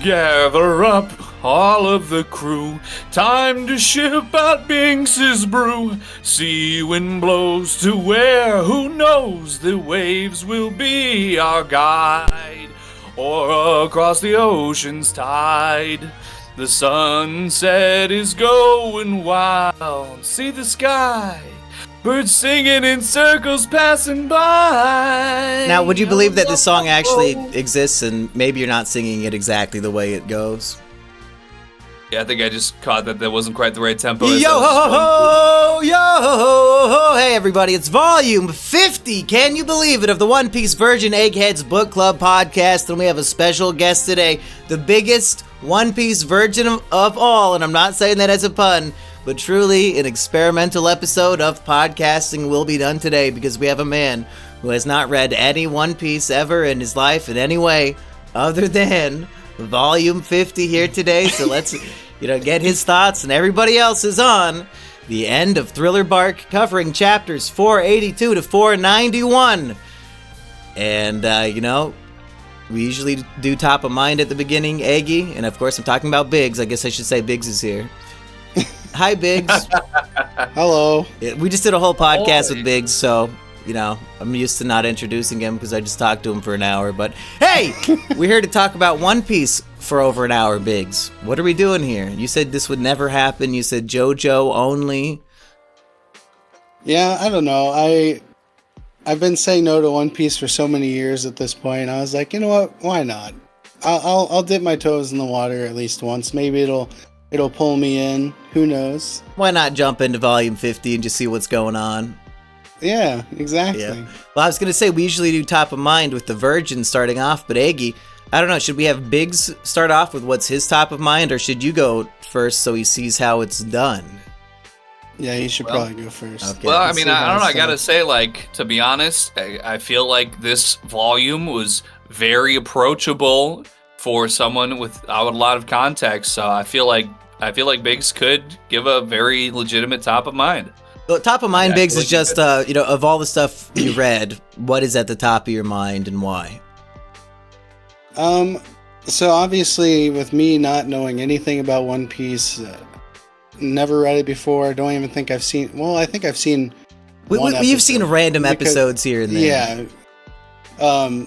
Gather up all of the crew. Time to ship out Binks's brew. Sea wind blows to where, who knows, the waves will be our guide. Or across the ocean's tide. The sunset is going wild. See the sky. Birds singing in circles passing by. Now, would you believe that this song actually exists and maybe you're not singing it exactly the way it goes? Yeah, I think I just caught that wasn't quite the right tempo. Yo ho ho, yo ho ho. Hey everybody, it's volume 50, can you believe it, of the One Piece Virgin Eggheads Book Club podcast, and we have a special guest today, the biggest One Piece virgin of all, and I'm not saying that as a pun, but truly an experimental episode of podcasting will be done today because we have a man who has not read any One Piece ever in his life in any way other than volume 50 here today. So let's get his thoughts, and everybody else is on the end of Thriller Bark, covering chapters 482 to 491. And we usually do top of mind at the beginning, Eggy, and of course I'm talking about Biggs. I guess I should say Biggs is here. Hi, Biggs. Hello. We just did a whole podcast with Biggs, so, I'm used to not introducing him because I just talked to him for an hour. But, hey, we're here to talk about One Piece for over an hour, Biggs. What are we doing here? You said this would never happen. You said JoJo only. Yeah, I don't know. I've been saying no to One Piece for so many years at this point. I was like, you know what? Why not? I'll dip my toes in the water at least once. Maybe it'll pull me in. Who knows? Why not jump into volume 50 and just see what's going on? Yeah, exactly. Yeah. Well, I was going to say we usually do top of mind with the Virgin starting off, but Eggy, I don't know, should we have Biggs start off with what's his top of mind, or should you go first so he sees how it's done? Yeah, you should probably go first. Okay. Well, I mean, I don't know, I gotta say, to be honest, I feel like this volume was very approachable for someone without a lot of context, so I feel like Biggs could give a very legitimate top of mind. Well, top of mind, Biggs, is just, of all the stuff you read, what is at the top of your mind and why? So obviously, with me not knowing anything about One Piece, never read it before, don't even think I've seen, I think I've seen You've seen random episodes here and there. Yeah.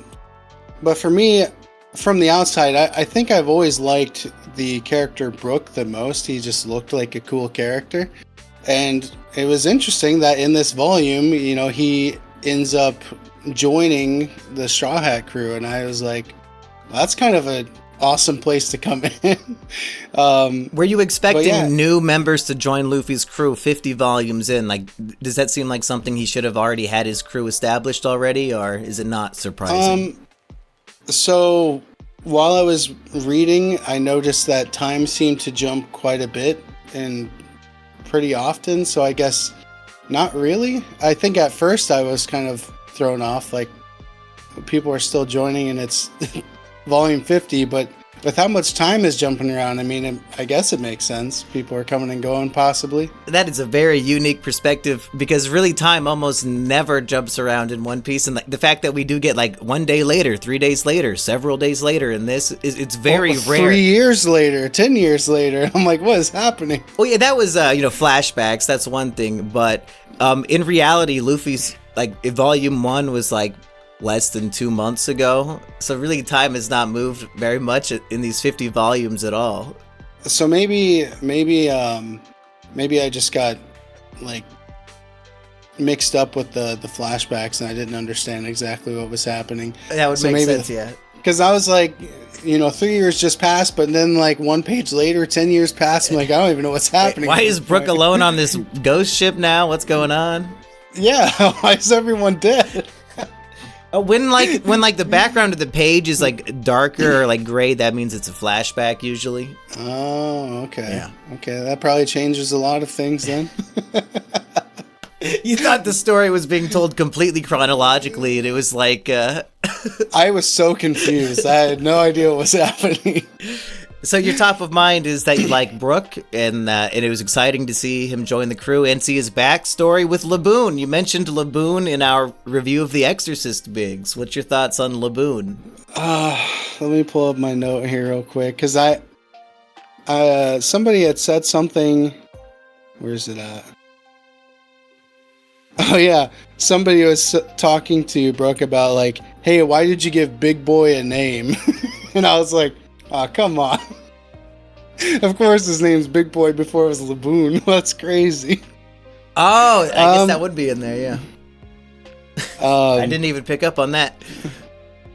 But for me, from the outside, I think I've always liked the character Brook the most. He just looked like a cool character. And it was interesting that in this volume, he ends up joining the Straw Hat crew. And I was like, well, that's kind of an awesome place to come in. Were you expecting new members to join Luffy's crew 50 volumes in? Does that seem like something he should have already had his crew established already? Or is it not surprising? So while I was reading, I noticed that time seemed to jump quite a bit and pretty often. So I guess not really. I think at first I was kind of thrown off, like people are still joining and it's volume 50, but with how much time is jumping around, I mean, I guess it makes sense. People are coming and going, possibly. That is a very unique perspective because really time almost never jumps around in One Piece, and the fact that we do get 1 day later, 3 days later, several days later, and it's very rare. 3 years later, 10 years later, I'm like, what is happening? Well, yeah, that was flashbacks. That's one thing, but in reality, Luffy's volume 1 was less than 2 months ago, so really time has not moved very much in these 50 volumes at all. So maybe I just got mixed up with the flashbacks and I didn't understand exactly what was happening. That would make sense, yeah. Because I was 3 years just passed, but then 1 page later, 10 years passed. I'm like, I don't even know what's happening. Why is Brook alone on this ghost ship now? What's going on? Yeah, why is everyone dead? When the background of the page is darker or gray, that means it's a flashback usually. Oh, okay. Yeah. Okay, that probably changes a lot of things then. You thought the story was being told completely chronologically, and it was I was so confused. I had no idea what was happening. So your top of mind is that you like Brook, and it was exciting to see him join the crew and see his backstory with Laboon. You mentioned Laboon in our review of The Exorcist, Biggs. What's your thoughts on Laboon? Let me pull up my note here real quick, because somebody had said something. Where's it at? Oh yeah, somebody was talking to Brook about like, hey, why did you give Big Boy a name? And I was like, oh, come on. Of course his name's Big Boy before it was Laboon. That's crazy. Oh, I guess that would be in there, yeah. I didn't even pick up on that.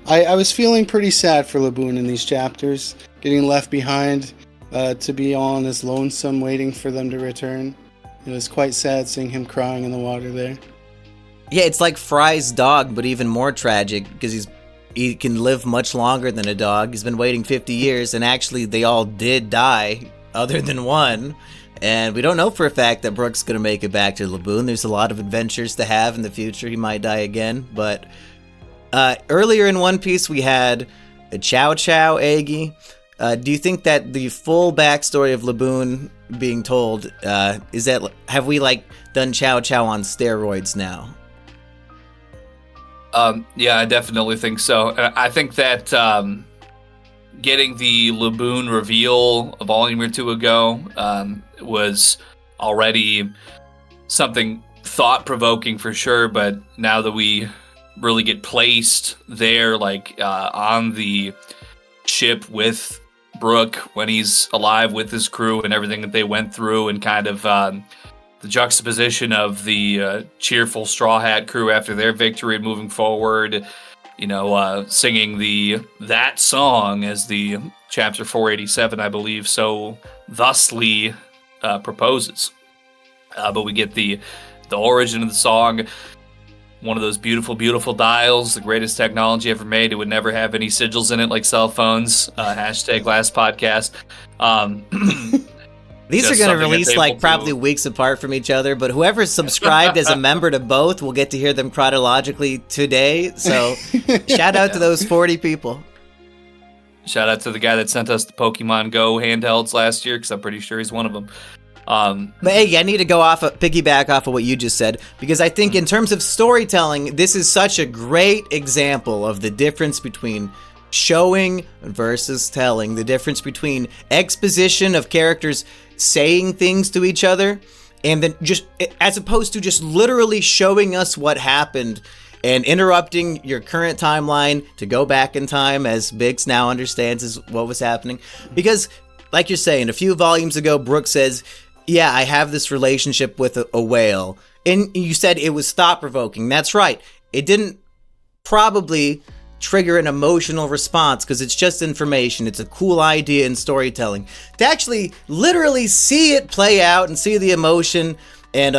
I was feeling pretty sad for Laboon in these chapters, getting left behind to be all on his lonesome waiting for them to return. It was quite sad seeing him crying in the water there. Yeah, it's like Fry's dog, but even more tragic, because he can live much longer than a dog. He's been waiting 50 years, and actually they all did die, other than one. And we don't know for a fact that Brook's going to make it back to Laboon. There's a lot of adventures to have in the future. He might die again. But earlier in One Piece, we had a Chow Chow Eggy. Do you think that the full backstory of Laboon being told, have we done Chow Chow on steroids now? Yeah, I definitely think so. I think that getting the Laboon reveal a volume or two ago was already something thought-provoking for sure, but now that we really get placed there, on the ship with Brook when he's alive with his crew and everything that they went through, and kind of the juxtaposition of the cheerful Straw Hat crew after their victory and moving forward, singing that song as the chapter 487, I believe, so thusly proposes. But we get the origin of the song, one of those beautiful, beautiful dials, the greatest technology ever made. It would never have any sigils in it like cell phones. Hashtag last podcast. These are going to release probably weeks apart from each other, but whoever's subscribed as a member to both will get to hear them chronologically today. So shout out to those 40 people. Shout out to the guy that sent us the Pokemon Go handhelds last year, because I'm pretty sure he's one of them. But hey, I need to piggyback off of what you just said, because I think in terms of storytelling, this is such a great example of the difference between showing versus telling, the difference between exposition of characters saying things to each other, and then just as opposed to just literally showing us what happened and interrupting your current timeline to go back in time, as Biggs now understands is what was happening. Because, like you're saying, a few volumes ago, Brook says, yeah, I have this relationship with a whale. And you said it was thought-provoking. That's right. It didn't probably trigger an emotional response because it's just information. It's a cool idea in storytelling. To actually literally see it play out and see the emotion and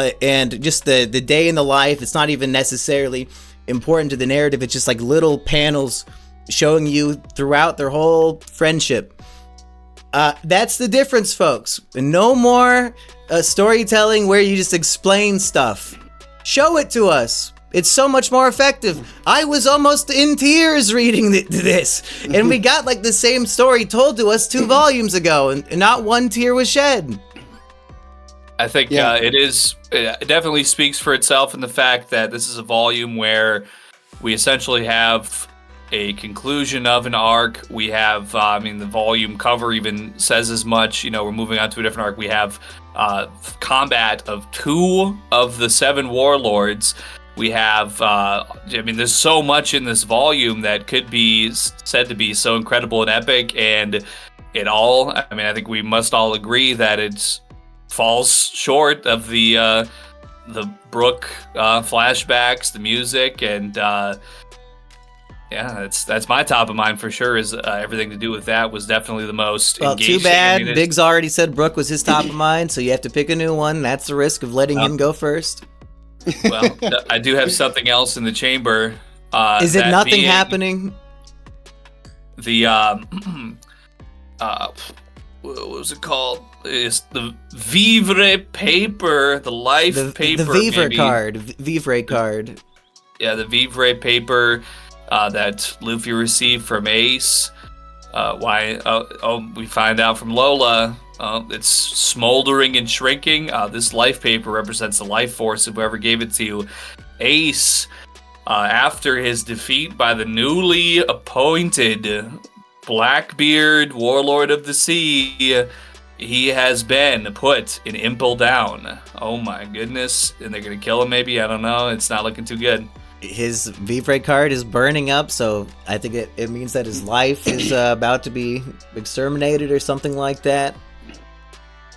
just the day in the life, it's not even necessarily important to the narrative. It's just like little panels showing you throughout their whole friendship. That's the difference, folks. No more storytelling where you just explain stuff. Show it to us. It's so much more effective. I was almost in tears reading this, and we got the same story told to us 2 volumes ago, and not one tear was shed. I think it definitely speaks for itself in the fact that this is a volume where we essentially have a conclusion of an arc. We have, the volume cover even says as much. We're moving on to a different arc. We have combat of 2 of the 7 warlords. We have, there's so much in this volume that could be said to be so incredible and epic, and it all, I think we must all agree that it falls short of the Brook flashbacks, the music, and that's my top of mind for sure. Is everything to do with that was definitely the most engaging. Too bad. Biggs already said Brook was his top of mind, so you have to pick a new one. That's the risk of letting him go first. Well, I do have something else in the chamber. Is it nothing happening? The what was it called? It's the Vivre paper, the life paper. The Vivre card. Vivre card. Yeah, the Vivre paper that Luffy received from Ace. Why? We find out from Lola. It's smoldering and shrinking. This life paper represents the life force of whoever gave it to you. Ace, after his defeat by the newly appointed Blackbeard, Warlord of the Sea, he has been put in Impel Down. Oh my goodness. And they're going to kill him maybe? I don't know. It's not looking too good. His Vivre card is burning up, so I think it means that his life is about to be exterminated or something like that.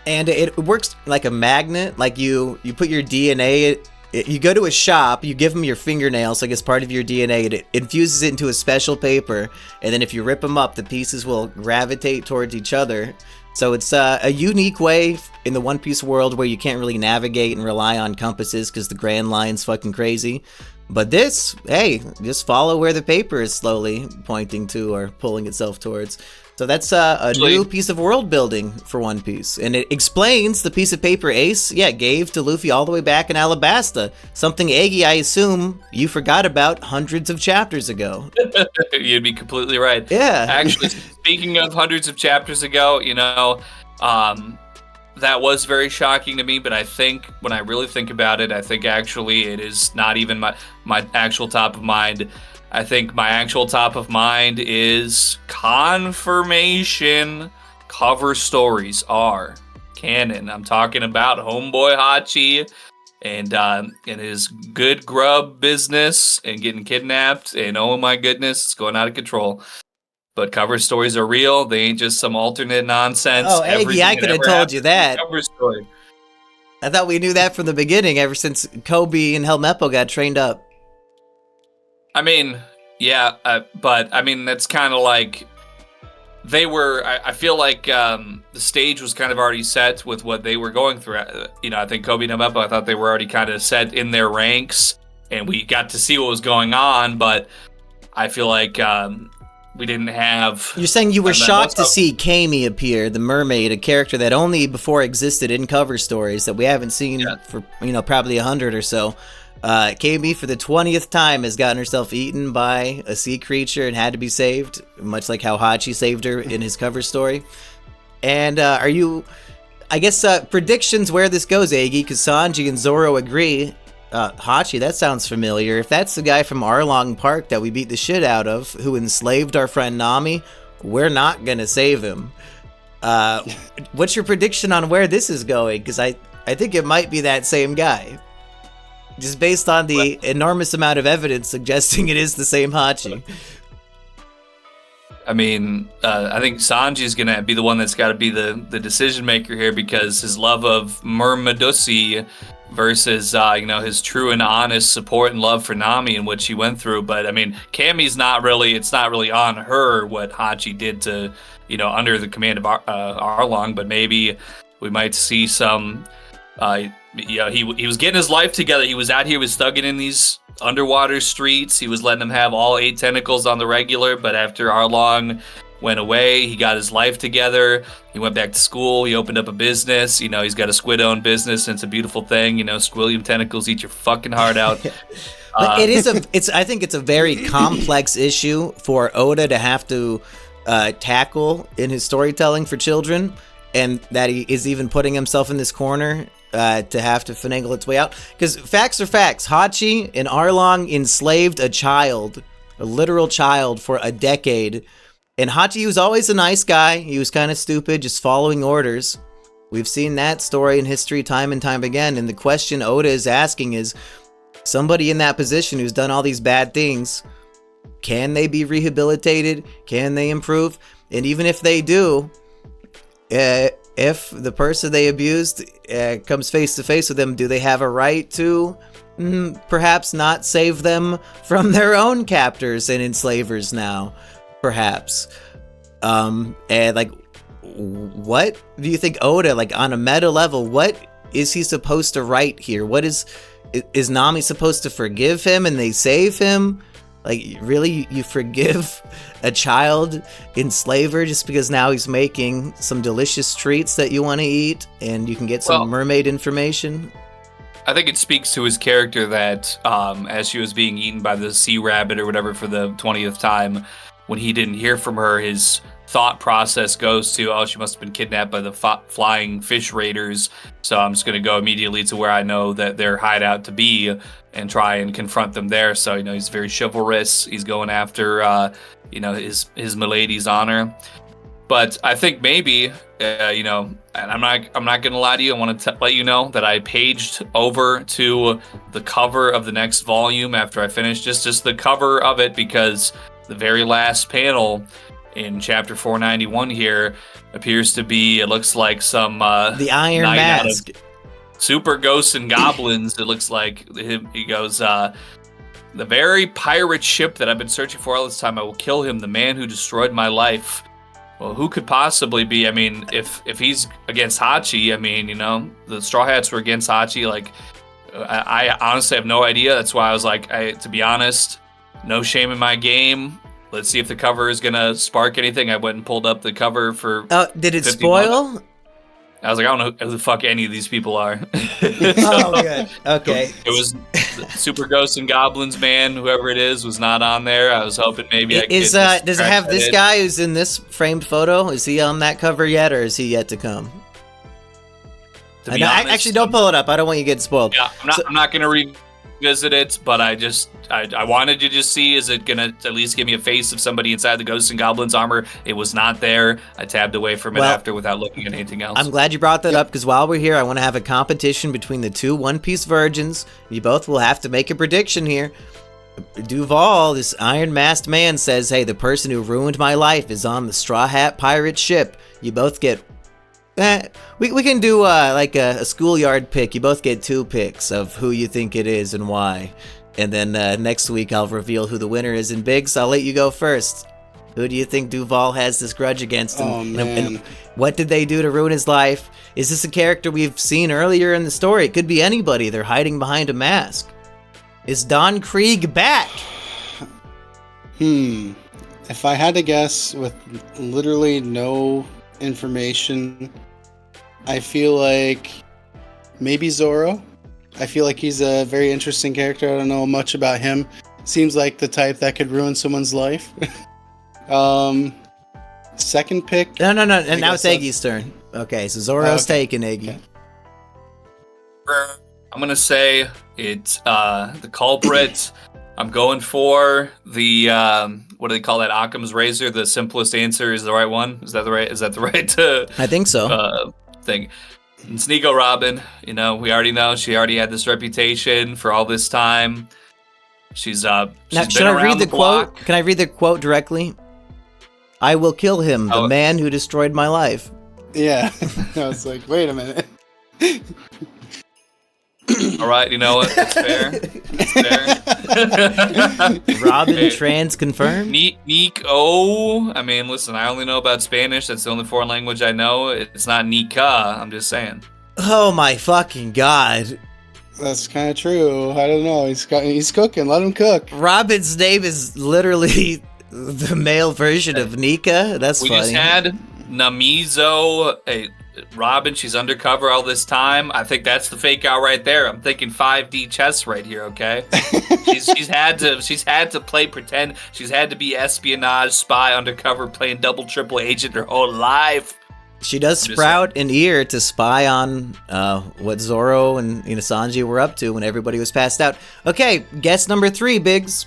And it works like a magnet. Like you put your DNA, you go to a shop, you give them your fingernails, so I guess part of your DNA, it infuses it into a special paper, and then if you rip them up, the pieces will gravitate towards each other. So it's a unique way in the One Piece world where you can't really navigate and rely on compasses because the Grand Line's fucking crazy. But this, hey, just follow where the paper is slowly pointing to or pulling itself towards. So that's a new piece of world building for One Piece. And it explains the piece of paper Ace, gave to Luffy all the way back in Alabasta. Something, Eggy, I assume you forgot about hundreds of chapters ago. You'd be completely right. Yeah. Actually, speaking of hundreds of chapters ago, that was very shocking to me, but I think when I really think about it, I think actually it is not even my actual top of mind. I think my actual top of mind is confirmation cover stories are canon. I'm talking about Homeboy Hachi and his good grub business and getting kidnapped, and oh my goodness, it's going out of control. But cover stories are real. They ain't just some alternate nonsense. Oh, Eggy, I could have told you that. Cover story. I thought we knew that from the beginning, ever since Kobe and Helmeppo got trained up. I mean, yeah, but I mean, that's kind of like they were. I feel like the stage was kind of already set with what they were going through. I think Kobe and Helmeppo, I thought they were already kind of set in their ranks, and we got to see what was going on. But I feel like we didn't have... You're saying you were shocked to see Kami appear, the mermaid, a character that only before existed in cover stories that we haven't seen for, probably 100 or so. Kami, for the 20th time, has gotten herself eaten by a sea creature and had to be saved, much like how Hachi saved her in his cover story. And are you... I guess predictions where this goes, Eggy, because Sanji and Zoro agree... Hachi, that sounds familiar. If that's the guy from Arlong Park that we beat the shit out of, who enslaved our friend Nami, we're not gonna save him. What's your prediction on where this is going? Because I think it might be that same guy. Just based on the enormous amount of evidence suggesting it is the same Hachi. I mean, I think Sanji's gonna be the one that's got to be the decision maker here, because his love of Murmadusi versus his true and honest support and love for Nami and what she went through. But I mean, Kami's not really on her what Hachi did to under the command of Arlong, but maybe we might see some he was getting his life together. He was out here, was thugging in these underwater streets. He was letting them have all 8 tentacles on the regular, but after Arlong went away, he got his life together. He went back to school. He opened up a business. He's got a squid-owned business, and it's a beautiful thing. Squillium tentacles eat your fucking heart out. But I think it's a very complex issue for Oda to have to tackle in his storytelling for children, and that he is even putting himself in this corner to have to finagle its way out. Because facts are facts. Hachi and Arlong enslaved a child, a literal child, for a decade. And Hachi was always a nice guy. He was kind of stupid, just following orders. We've seen that story in history time and time again. And the question Oda is asking is, somebody in that position who's done all these bad things, can they be rehabilitated? Can they improve? And even if they do, if the person they abused comes face to face with them, do they have a right to perhaps not save them from their own captors and enslavers now? Perhaps. And what do you think Oda, on a meta level, what is he supposed to write here? What is Nami supposed to forgive him and they save him? Really, you forgive a child enslaver just because now he's making some delicious treats that you want to eat and you can get some mermaid information? I think it speaks to his character that as she was being eaten by the sea rabbit or whatever for the 20th time, when he didn't hear from her, his thought process goes to, oh, she must have been kidnapped by the flying fish raiders, so I'm just going to go immediately to where I know that their hideout to be and try and confront them there. So, he's very chivalrous. He's going after, his milady's honor. But I think maybe, and I'm not gonna lie to you. I want to let you know that I paged over to the cover of the next volume after I finished just the cover of it, because the very last panel in chapter 491 here appears to be, it looks like some the Iron Mask, super ghosts and goblins. It looks like he goes, the very pirate ship that I've been searching for all this time. I will kill him, the man who destroyed my life. Well, who could possibly be? I mean, if he's against Hachi, I mean, the Straw Hats were against Hachi. Like, I honestly have no idea. That's why I was like, to be honest, no shame in my game. Let's see if the cover is going to spark anything. I went and pulled up the cover for... did it spoil? Months. I was like, I don't know who the fuck any of these people are. Oh, good. Okay. It was Super Ghosts and Goblins, man. Whoever it is was not on there. I was hoping maybe I could does it have this guy who's in this framed photo? Is he on that cover yet, or is he yet to come? To be honest, actually, don't pull it up. I don't want you to get spoiled. Yeah, I'm not going to revisit it, but I wanted to just see, is it going to at least give me a face of somebody inside the Ghosts and Goblins armor? It was not there. I tabbed away from it after without looking at anything else. I'm glad you brought that up, because while we're here, I want to have a competition between the two One Piece virgins. You both will have to make a prediction here. Duval, this iron-masked man, says, hey, the person who ruined my life is on the Straw Hat pirate ship. You both get... we can do like a schoolyard pick. You both get 2 picks of who you think it is and why. And then next week I'll reveal who the winner is in big, so I'll let you go first. Who do you think Duval has this grudge against him? Oh, man. And what did they do to ruin his life? Is this a character we've seen earlier in the story? It could be anybody. They're hiding behind a mask. Is Don Krieg back? If I had to guess with literally no information, I feel like maybe Zoro. I feel like he's a very interesting character. I don't know much about him. Seems like the type that could ruin someone's life. Second pick. No. And now it's Eggy's turn. Okay, so Zoro's taking Eggy. Okay. I'm going to say it's the culprit. I'm going for the, what do they call that? Occam's razor. The simplest answer is the right one. Is that the right I think so. Thing. It's Nico Robin. We already know she already had this reputation for all this time. She's now, should I read the quote? Can I read the quote directly? I will kill him, the man who destroyed my life. Yeah. I was like, wait a minute. All right, you know what? That's fair. Robin trans confirmed? Nico. I mean, listen, I only know about Spanish. That's the only foreign language I know. It's not Nika. I'm just saying. Oh my fucking god. That's kind of true. I don't know. He's cooking. Let him cook. Robin's name is literally the male version of Nika. That's funny. We just had Namizo. Hey, Robin, she's undercover all this time. I think that's the fake out right there. I'm thinking 5D chess right here, okay? she's had to play pretend. She's had to be espionage, spy, undercover, playing double, triple agent her whole life. She does sprout an ear to spy on what Zoro and Sanji were up to when everybody was passed out. Okay, guess number 3, Biggs.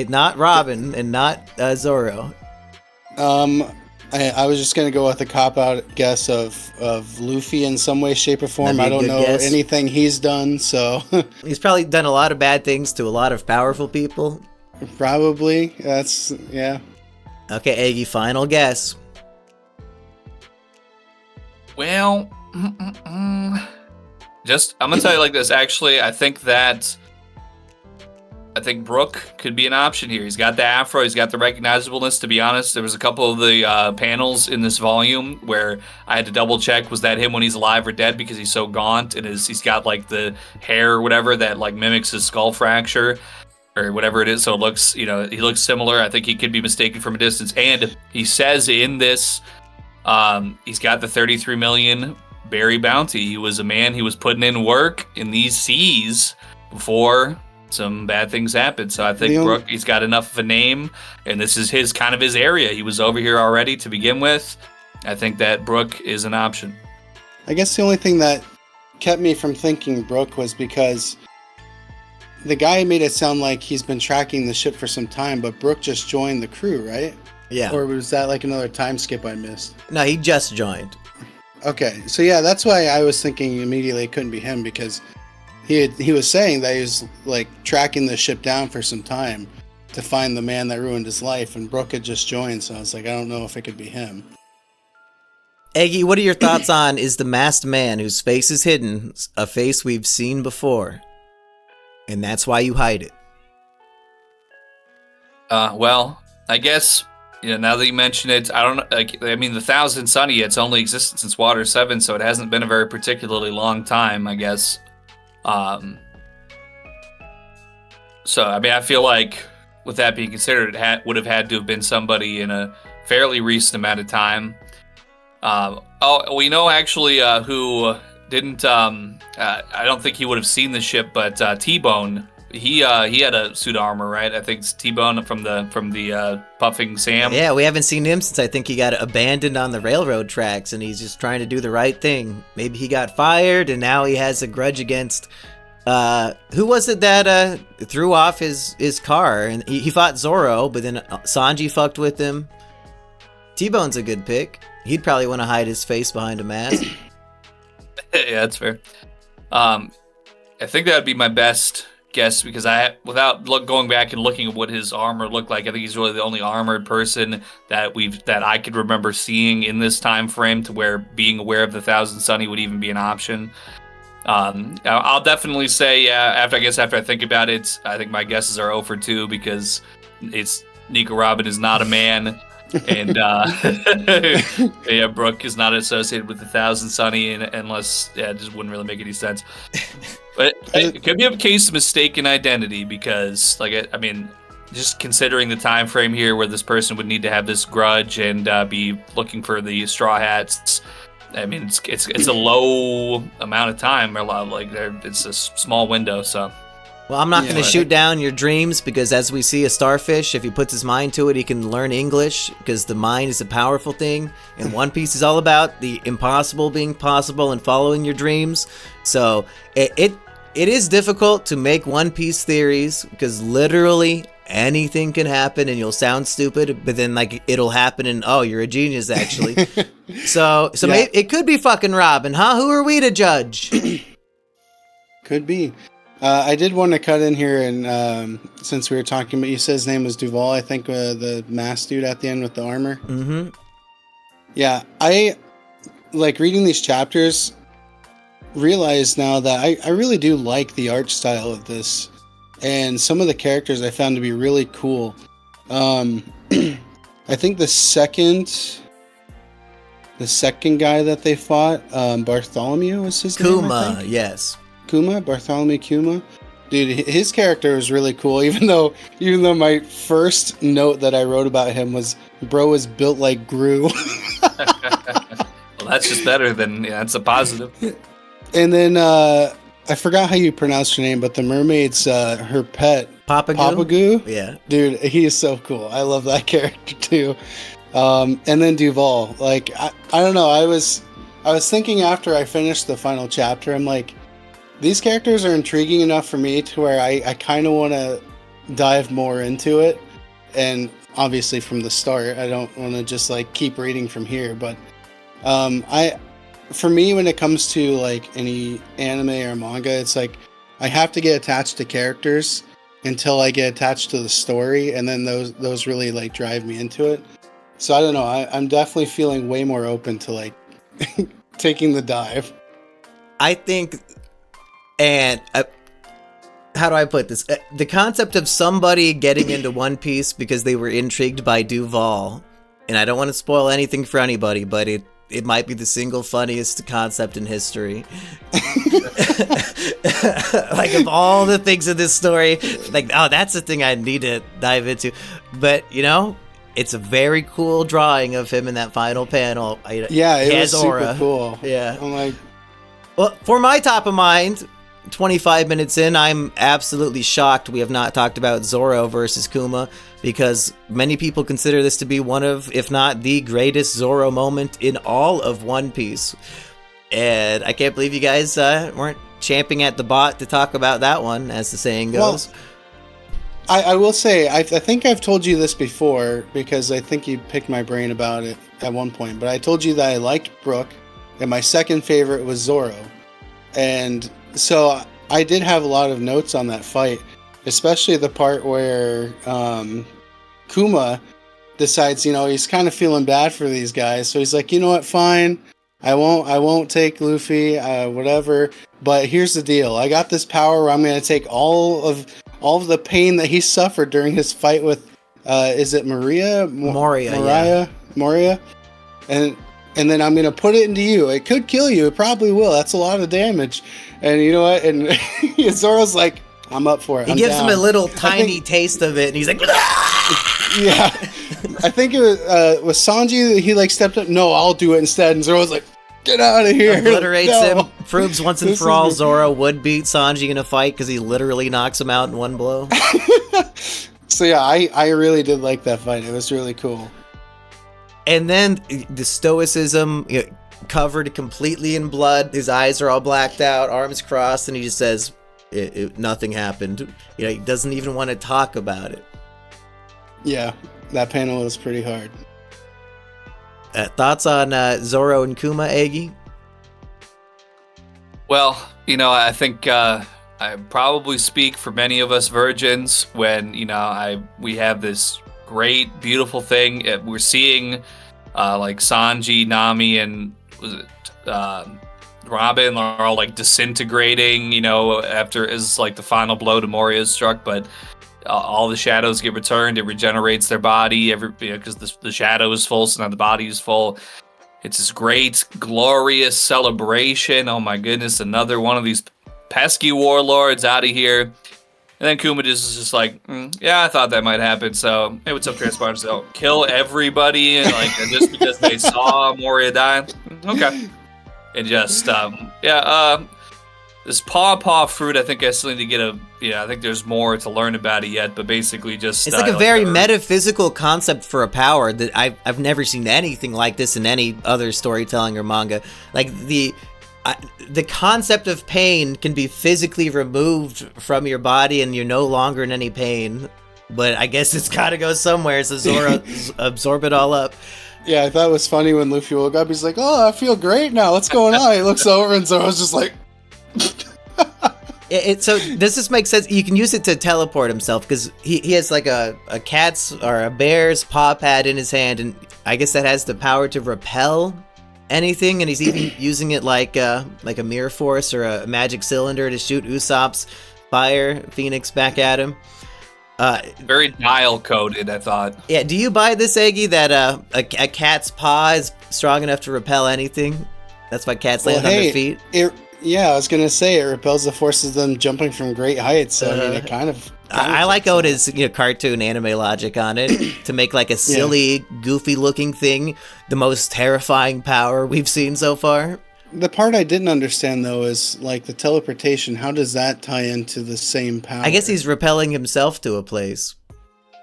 Not Robin and not Zoro. I was just going to go with a cop-out guess of Luffy in some way, shape, or form. I don't know anything he's done, so... He's probably done a lot of bad things to a lot of powerful people. Probably. That's... yeah. Okay, Eggy, final guess. Well... I'm going to tell you like this. Actually, I think Brook could be an option here. He's got the afro. He's got the recognizableness. To be honest, there was a couple of the panels in this volume where I had to double check, was that him when he's alive or dead, because he's so gaunt and he's got like the hair or whatever that like mimics his skull fracture or whatever it is. So it looks, he looks similar. I think he could be mistaken from a distance. And he says in this, he's got the 33 million berry bounty. He was a man. He was putting in work in these seas before some bad things happen. So I think The only- Brook, he's got enough of a name, and this is his area. He was over here already to begin with. I think that Brook is an option. I guess the only thing that kept me from thinking Brook was because the guy made it sound like he's been tracking the ship for some time, but Brook just joined the crew, right? Yeah. Or was that like another time skip I missed? No, he just joined. Okay, so yeah, that's why I was thinking immediately it couldn't be him, because he was saying that he was like tracking the ship down for some time to find the man that ruined his life, and Brook had just joined, so I was like, I don't know if it could be him. Eggy, what are your thoughts on, is the masked man whose face is hidden a face we've seen before? And that's why you hide it. Well, I guess, now that you mention it, I don't know. The Thousand Sunny, it's only existed since Water 7, so it hasn't been a very particularly long time, I guess. So, I feel like, with that being considered, it would have had to have been somebody in a fairly recent amount of time. We know actually who didn't. I don't think he would have seen the ship, but T-Bone. He had a suit of armor, right? I think it's T-Bone from the Puffing Sam. Yeah, we haven't seen him since I think he got abandoned on the railroad tracks, and he's just trying to do the right thing. Maybe he got fired, and now he has a grudge against. Who was it that threw off his car? And he fought Zoro, but then Sanji fucked with him. T-Bone's a good pick. He'd probably want to hide his face behind a mask. Yeah, that's fair. I think that would be my best guess, because without going back and looking at what his armor looked like, I think he's really the only armored person that I could remember seeing in this time frame to where being aware of the Thousand Sunny would even be an option. I'll definitely say, after I think about it, I think my guesses are 0 for 2, because Nico Robin is not a man. And Brook is not associated with the Thousand Sunny, unless it just wouldn't really make any sense. But it could be a case of mistaken identity, because just considering the time frame here where this person would need to have this grudge and be looking for the Straw Hats. It's a low amount of time, it's a small window, so. Well, I'm not going to shoot down your dreams, because as we see a starfish, if he puts his mind to it, he can learn English, because the mind is a powerful thing, and One Piece is all about the impossible being possible and following your dreams. So it is difficult to make One Piece theories, because literally anything can happen and you'll sound stupid, but then it'll happen and you're a genius actually. so yeah. Maybe it could be fucking Robin, huh? Who are we to judge? Could be. I did want to cut in here, and since we were talking about, you said his name was Duval, I think, the masked dude at the end with the armor. Mm-hmm. Yeah, I like reading these chapters, realize now that I really do like the art style of this, and some of the characters I found to be really cool. I think the second guy that they fought, Bartholomew was his name, I think? Yes. Bartholomew Kuma. Dude, his character was really cool, even though my first note that I wrote about him was, bro was built like Gru. Well, that's just better than, that's a positive. And then, I forgot how you pronounce her name, but the mermaid's, her pet. Papagoo? Yeah. Dude, he is so cool. I love that character too. And then Duval. I don't know, I was thinking after I finished the final chapter, I'm like, these characters are intriguing enough for me to where I kind of want to dive more into it. And obviously from the start, I don't want to just keep reading from here. But for me, when it comes to any anime or manga, it's I have to get attached to characters until I get attached to the story. And then those really drive me into it. So I don't know. I'm definitely feeling way more open to taking the dive. I think... And how do I put this? The concept of somebody getting into One Piece because they were intrigued by Duval, and I don't want to spoil anything for anybody, but it might be the single funniest concept in history. Of all the things in this story, that's the thing I need to dive into. But, it's a very cool drawing of him in that final panel. Yeah, it was super cool. Yeah. I'm well, for my top of mind... 25 minutes in, I'm absolutely shocked we have not talked about Zoro versus Kuma, because many people consider this to be one of, if not the greatest Zoro moment in all of One Piece. And I can't believe you guys weren't champing at the bot to talk about that one, as the saying goes. Well, I will say, I think I've told you this before, because I think you picked my brain about it at one point, but I told you that I liked Brook, and my second favorite was Zoro. And so I did have a lot of notes on that fight, especially the part where Kuma decides, he's kind of feeling bad for these guys. So he's like, you know what, fine, I won't take Luffy, whatever. But here's the deal: I got this power where I'm going to take all of the pain that he suffered during his fight with, is it Moria? Moria, and then I'm going to put it into you. It could kill you. It probably will. That's a lot of damage. And you know what? And Zoro's like, I'm up for it. He gives him a little tiny taste of it, and he's like, yeah. I think it was Sanji. He stepped up. No, I'll do it instead. And Zoro's like, get out of here. Obliterates him. Proves once and for all Zoro would beat Sanji in a fight, because he literally knocks him out in one blow. So yeah, I really did like that fight. It was really cool. And then the stoicism, covered completely in blood. His eyes are all blacked out, arms crossed, and he just says, nothing happened. He doesn't even want to talk about it. Yeah, that panel was pretty hard. Thoughts on Zoro and Kuma, Eggy? Well, I think I probably speak for many of us virgins when, we have this great, beautiful thing. We're seeing Sanji, Nami, and was it Robin are all disintegrating, after is the final blow to Moria is struck, but all the shadows get returned. It regenerates their body because the shadow is full, so now the body is full. It's this great, glorious celebration. Oh my goodness, another one of these pesky warlords out of here. And then Kuma is just like, yeah, I thought that might happen. So, hey, what's up, Transponders? They'll kill everybody, and just because they saw Moria die. Okay. And just, this paw fruit, I think I still need to get I think there's more to learn about it yet, but basically just... It's a very metaphysical concept for a power that I've never seen anything like this in any other storytelling or manga. The concept of pain can be physically removed from your body and you're no longer in any pain, but I guess it's gotta go somewhere, so Zoro absorb it all up. Yeah, I thought it was funny when Luffy woke up, he's like, oh, I feel great now, what's going on? He looks over and Zoro's just like... So does this make sense? You can use it to teleport himself, because he has a cat's or a bear's paw pad in his hand, and I guess that has the power to repel anything, and he's even using it like a mirror force or a magic cylinder to shoot Usopp's fire phoenix back at him. Very dial coded, I thought. Yeah, do you buy this, Eggy, that a cat's paw is strong enough to repel anything? That's why cats land on their feet? Yeah, I was going to say, it repels the forces of them jumping from great heights. So, I mean, it kind of I like Oda's cartoon anime logic on it to make a silly, goofy looking thing the most terrifying power we've seen so far. The part I didn't understand, though, is the teleportation. How does that tie into the same power? I guess he's repelling himself to a place.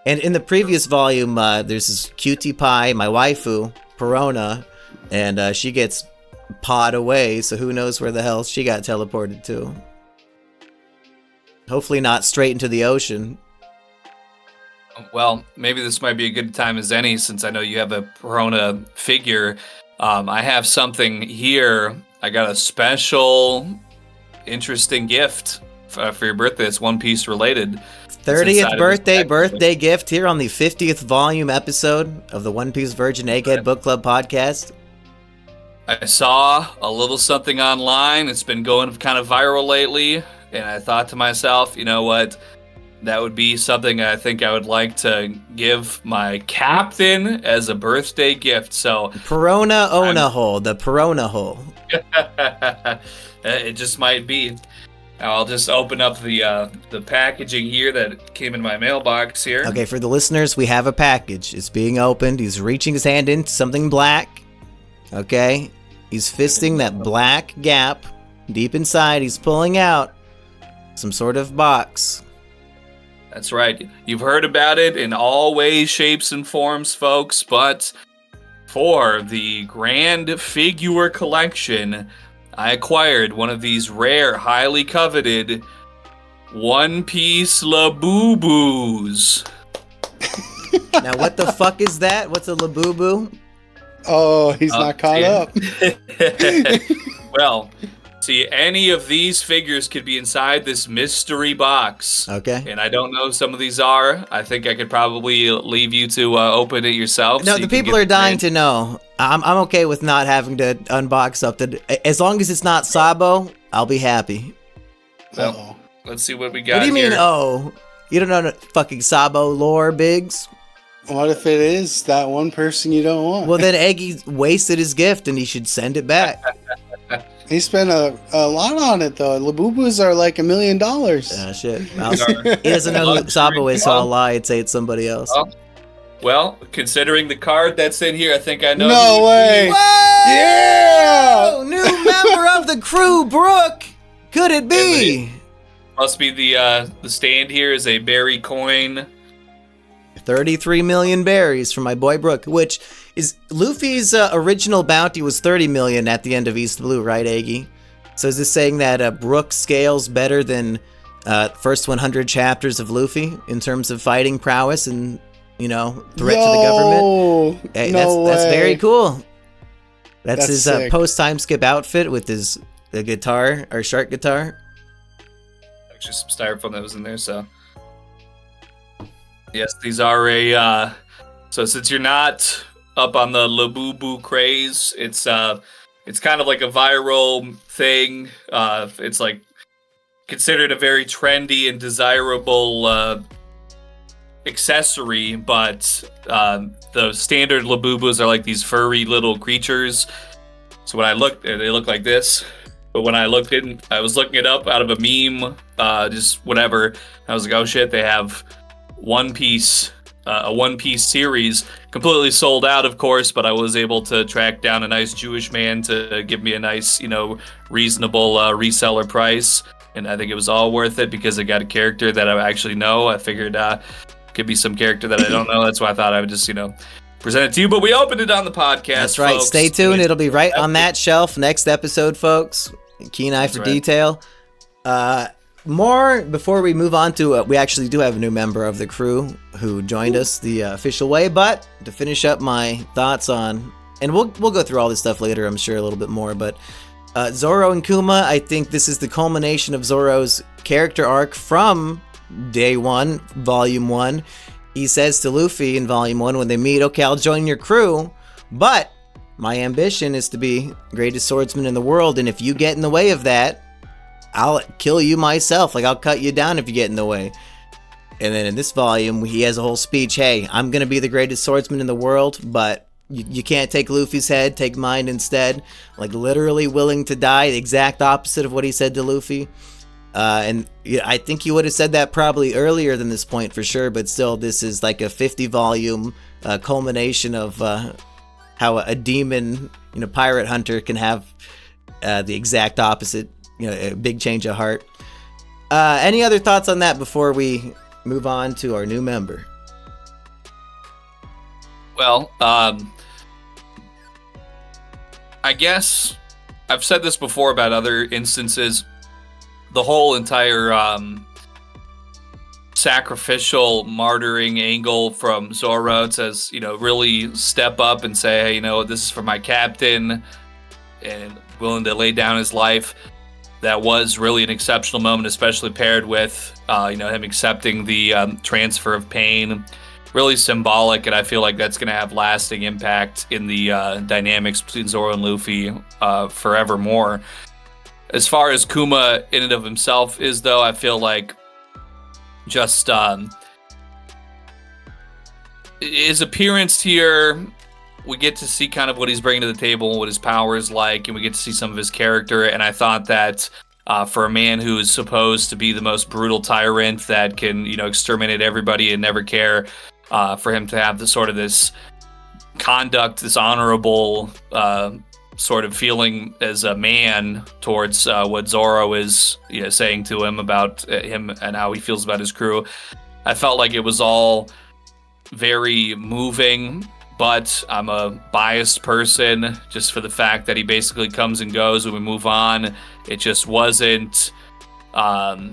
And in the previous volume, there's this cutie pie, my waifu, Perona, and she gets pawed away, so who knows where the hell she got teleported to. Hopefully not straight into the ocean. Well, maybe this might be a good time as any, since I know you have a Perona figure. I have something here. I got a special, interesting gift for your birthday. It's One Piece related. 30th birthday gift here on the 50th volume episode of the One Piece Virgin Egghead Book Club podcast. I saw a little something online. It's been going kind of viral lately, and I thought to myself, you know what? That would be something I think I would like to give my captain as a birthday gift. So Perona Onahole, the Perona hole. It just might be. I'll just open up the packaging here that came in my mailbox here. Okay, for the listeners, we have a package. It's being opened. He's reaching his hand into something black. Okay? He's fisting that black gap deep inside. He's pulling out some sort of box. That's right. You've heard about it in all ways, shapes, and forms, folks, but for the Grand Figure Collection, I acquired one of these rare, highly coveted One Piece Labubu's. Now, what the fuck is that? What's a Labubu? Oh, he's not caught up. Well, see, any of these figures could be inside this mystery box. Okay. And I don't know who some of these are. I think I could probably leave you to open it yourself. No, so the people are dying to know. I'm okay with not having to unbox something. As long as it's not Sabo, I'll be happy. Well, let's see what we got. What do you here. mean, oh? You don't know the fucking Sabo lore, Biggs? What if it is that one person you don't want? Well, then Eggy wasted his gift and he should send it back. He spent a lot on it, though. Labubus are like $1 million. Shit. He doesn't know who Sabo is, so I'll lie and say it's somebody else. Well, considering the card that's in here, I think I know. No way! Whoa! Yeah! New member of the crew, Brook! Could it be? Must be the stand here is a berry coin. 33 million berries from my boy Brook, which is Luffy's original bounty was 30 million at the end of East Blue, right, Aggie? So is this saying that Brook scales better than first 100 chapters of Luffy in terms of fighting prowess and, you know, threat to the government? Hey, that's very cool. That's his post-time skip outfit with his guitar, or shark guitar. Actually, some styrofoam that was in there, so... Yes, these are a, so since you're not up on the Labubu craze, it's kind of like a viral thing. It's like considered a very trendy and desirable accessory, but the standard Labubus are like these furry little creatures. So when I looked, they look like this. But when I looked in, I was looking it up out of a meme, just whatever. I was like, oh shit, they have One Piece, a One Piece series, completely sold out, of course, but I was able to track down a nice Jewish man to give me a nice, reasonable reseller price, and I think it was all worth it because I got a character that I actually know. I figured could be some character that I don't know. That's why I thought I would just, present it to you, but we opened it on the podcast. That's right. Folks. Stay tuned. It'll be right on that shelf next episode, folks. Keen eye for detail. More before we move on to we actually do have a new member of the crew who joined us the official way, but to finish up my thoughts on, and we'll go through all this stuff later, I'm sure, a little bit more, but Zoro and Kuma, I think this is the culmination of Zoro's character arc from day one, volume 1. He says to Luffy in volume 1 when they meet, okay, I'll join your crew, but my ambition is to be greatest swordsman in the world, and if you get in the way of that, I'll kill you myself. Like, I'll cut you down if you get in the way. And then in this volume, he has a whole speech. Hey, I'm going to be the greatest swordsman in the world, but you can't take Luffy's head. Take mine instead. Like, literally willing to die. The exact opposite of what he said to Luffy. And I think he would have said that probably earlier than this point for sure. But still, this is like a 50-volume culmination of how a demon, pirate hunter can have the exact opposite. A big change of heart. Any other thoughts on that before we move on to our new member? Well, I guess I've said this before about other instances. The whole entire sacrificial martyring angle from Zoro says, really step up and say, hey, this is for my captain, and willing to lay down his life. That was really an exceptional moment, especially paired with, him accepting the transfer of pain. Really symbolic, and I feel like that's going to have lasting impact in the dynamics between Zoro and Luffy forevermore. As far as Kuma in and of himself is, though, I feel like just his appearance here, we get to see kind of what he's bringing to the table, what his power is like, and we get to see some of his character. And I thought that for a man who is supposed to be the most brutal tyrant that can, exterminate everybody and never care, for him to have this conduct, this honorable sort of feeling as a man towards what Zoro is saying to him about him and how he feels about his crew. I felt like it was all very moving, but I'm a biased person just for the fact that he basically comes and goes and we move on. It just wasn't, Kuma